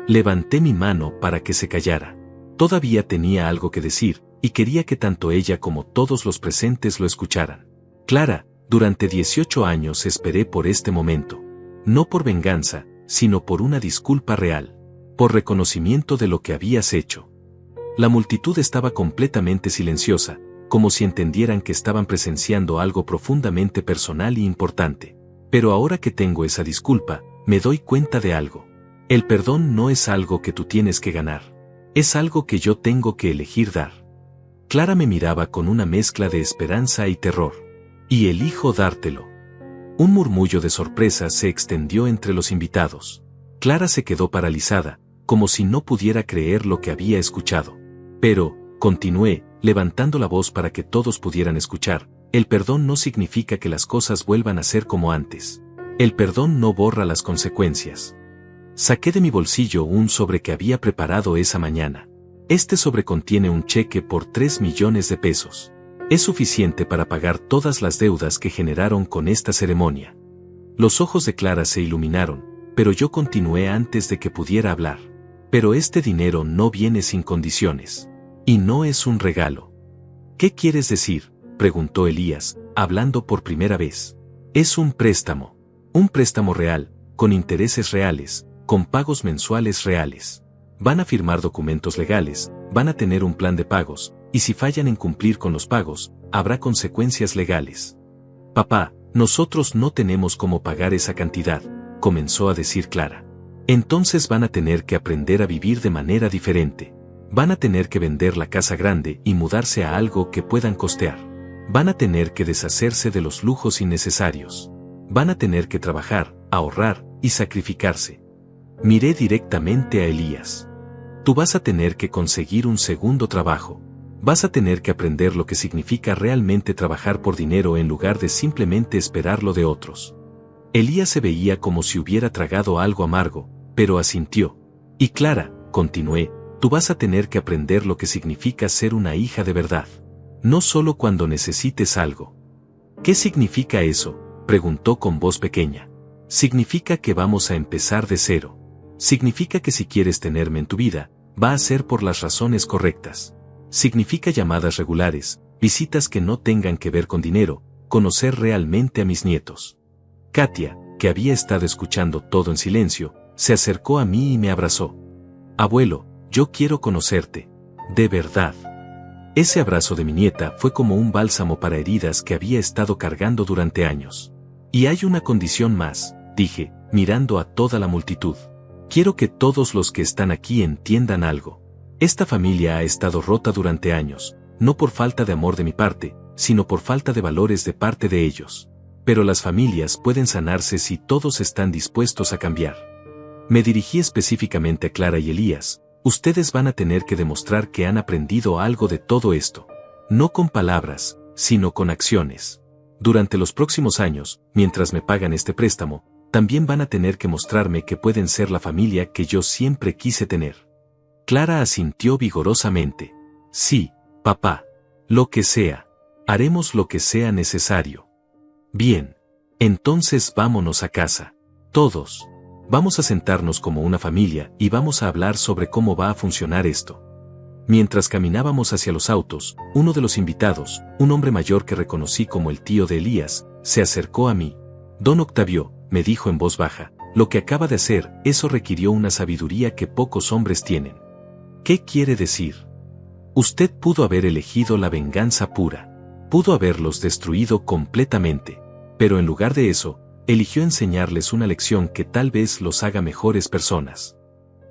Levanté mi mano para que se callara. Todavía tenía algo que decir, y quería que tanto ella como todos los presentes lo escucharan. Clara, durante 18 años esperé por este momento. No por venganza, sino por una disculpa real, por reconocimiento de lo que habías hecho. La multitud estaba completamente silenciosa, como si entendieran que estaban presenciando algo profundamente personal y importante. Pero ahora que tengo esa disculpa, me doy cuenta de algo. El perdón no es algo que tú tienes que ganar. Es algo que yo tengo que elegir dar. Clara me miraba con una mezcla de esperanza y terror. Y elijo dártelo. Un murmullo de sorpresa se extendió entre los invitados. Clara se quedó paralizada, como si no pudiera creer lo que había escuchado. Pero, continué, levantando la voz para que todos pudieran escuchar, el perdón no significa que las cosas vuelvan a ser como antes. El perdón no borra las consecuencias. Saqué de mi bolsillo un sobre que había preparado esa mañana. Este sobre contiene un cheque por 3 millones de pesos. Es suficiente para pagar todas las deudas que generaron con esta ceremonia. Los ojos de Clara se iluminaron, pero yo continué antes de que pudiera hablar. Pero este dinero no viene sin condiciones. Y no es un regalo. ¿Qué quieres decir?, preguntó Elías, hablando por primera vez. Es un préstamo. Un préstamo real, con intereses reales, con pagos mensuales reales. Van a firmar documentos legales, van a tener un plan de pagos, y si fallan en cumplir con los pagos, habrá consecuencias legales. Papá, nosotros no tenemos cómo pagar esa cantidad, comenzó a decir Clara. Entonces van a tener que aprender a vivir de manera diferente. Van a tener que vender la casa grande y mudarse a algo que puedan costear. Van a tener que deshacerse de los lujos innecesarios. Van a tener que trabajar, ahorrar y sacrificarse. Miré directamente a Elías. Tú vas a tener que conseguir un segundo trabajo. Vas a tener que aprender lo que significa realmente trabajar por dinero en lugar de simplemente esperarlo de otros. Elías se veía como si hubiera tragado algo amargo, pero asintió. Y Clara, continué, tú vas a tener que aprender lo que significa ser una hija de verdad. No solo cuando necesites algo. ¿Qué significa eso?, preguntó con voz pequeña. Significa que vamos a empezar de cero. Significa que si quieres tenerme en tu vida, va a ser por las razones correctas. Significa llamadas regulares, visitas que no tengan que ver con dinero, conocer realmente a mis nietos. Katia, que había estado escuchando todo en silencio, se acercó a mí y me abrazó. Abuelo, yo quiero conocerte. De verdad. Ese abrazo de mi nieta fue como un bálsamo para heridas que había estado cargando durante años. Y hay una condición más, dije, mirando a toda la multitud. Quiero que todos los que están aquí entiendan algo. Esta familia ha estado rota durante años, no por falta de amor de mi parte, sino por falta de valores de parte de ellos. Pero las familias pueden sanarse si todos están dispuestos a cambiar. Me dirigí específicamente a Clara y Elías. Ustedes van a tener que demostrar que han aprendido algo de todo esto. No con palabras, sino con acciones. Durante los próximos años, mientras me pagan este préstamo, también van a tener que mostrarme que pueden ser la familia que yo siempre quise tener. Clara asintió vigorosamente. Sí, papá. Lo que sea. Haremos lo que sea necesario. Bien. Entonces vámonos a casa. Todos. Vamos a sentarnos como una familia y vamos a hablar sobre cómo va a funcionar esto. Mientras caminábamos hacia los autos, uno de los invitados, un hombre mayor que reconocí como el tío de Elías, se acercó a mí. Don Octavio, me dijo en voz baja, lo que acaba de hacer, eso requirió una sabiduría que pocos hombres tienen. ¿Qué quiere decir? Usted pudo haber elegido la venganza pura. Pudo haberlos destruido completamente. Pero en lugar de eso, eligió enseñarles una lección que tal vez los haga mejores personas.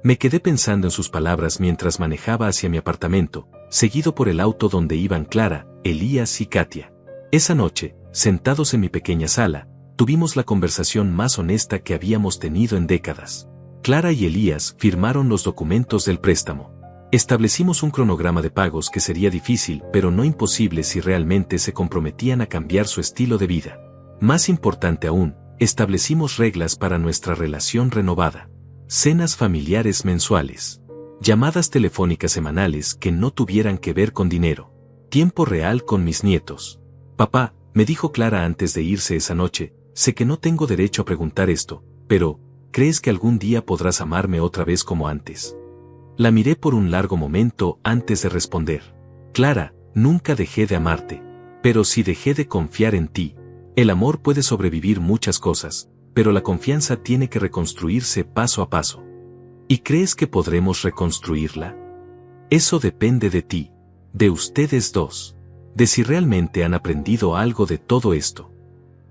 Me quedé pensando en sus palabras mientras manejaba hacia mi apartamento, seguido por el auto donde iban Clara, Elías y Katia. Esa noche, sentados en mi pequeña sala, tuvimos la conversación más honesta que habíamos tenido en décadas. Clara y Elías firmaron los documentos del préstamo. Establecimos un cronograma de pagos que sería difícil pero no imposible si realmente se comprometían a cambiar su estilo de vida. Más importante aún, establecimos reglas para nuestra relación renovada. Cenas familiares mensuales. Llamadas telefónicas semanales que no tuvieran que ver con dinero. Tiempo real con mis nietos. Papá, me dijo Clara antes de irse esa noche, sé que no tengo derecho a preguntar esto, pero, ¿crees que algún día podrás amarme otra vez como antes? La miré por un largo momento antes de responder. Clara, nunca dejé de amarte, pero sí dejé de confiar en ti. El amor puede sobrevivir muchas cosas, pero la confianza tiene que reconstruirse paso a paso. ¿Y crees que podremos reconstruirla? Eso depende de ti, de ustedes dos, de si realmente han aprendido algo de todo esto.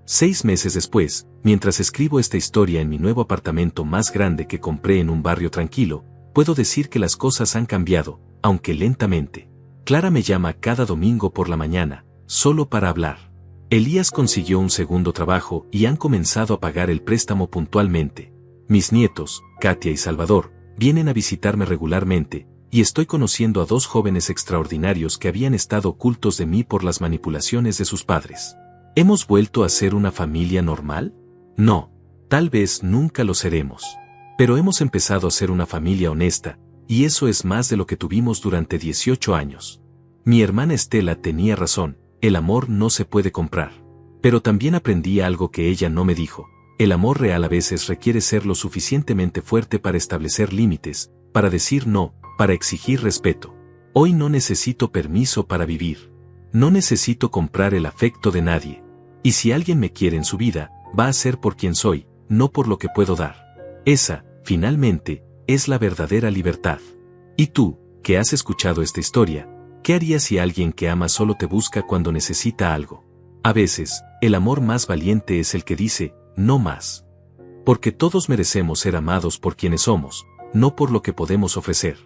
6 meses después, mientras escribo esta historia en mi nuevo apartamento más grande que compré en un barrio tranquilo, puedo decir que las cosas han cambiado, aunque lentamente. Clara me llama cada domingo por la mañana, solo para hablar. Elías consiguió un segundo trabajo y han comenzado a pagar el préstamo puntualmente. Mis nietos, Katia y Salvador, vienen a visitarme regularmente, y estoy conociendo a 2 jóvenes extraordinarios que habían estado ocultos de mí por las manipulaciones de sus padres. ¿Hemos vuelto a ser una familia normal? No, tal vez nunca lo seremos. Pero hemos empezado a ser una familia honesta, y eso es más de lo que tuvimos durante 18 años. Mi hermana Estela tenía razón, el amor no se puede comprar. Pero también aprendí algo que ella no me dijo. El amor real a veces requiere ser lo suficientemente fuerte para establecer límites, para decir no, para exigir respeto. Hoy no necesito permiso para vivir. No necesito comprar el afecto de nadie. Y si alguien me quiere en su vida, va a ser por quien soy, no por lo que puedo dar. Esa, finalmente, es la verdadera libertad. ¿Y tú, que has escuchado esta historia, qué harías si alguien que amas solo te busca cuando necesita algo? A veces, el amor más valiente es el que dice, no más. Porque todos merecemos ser amados por quienes somos, no por lo que podemos ofrecer.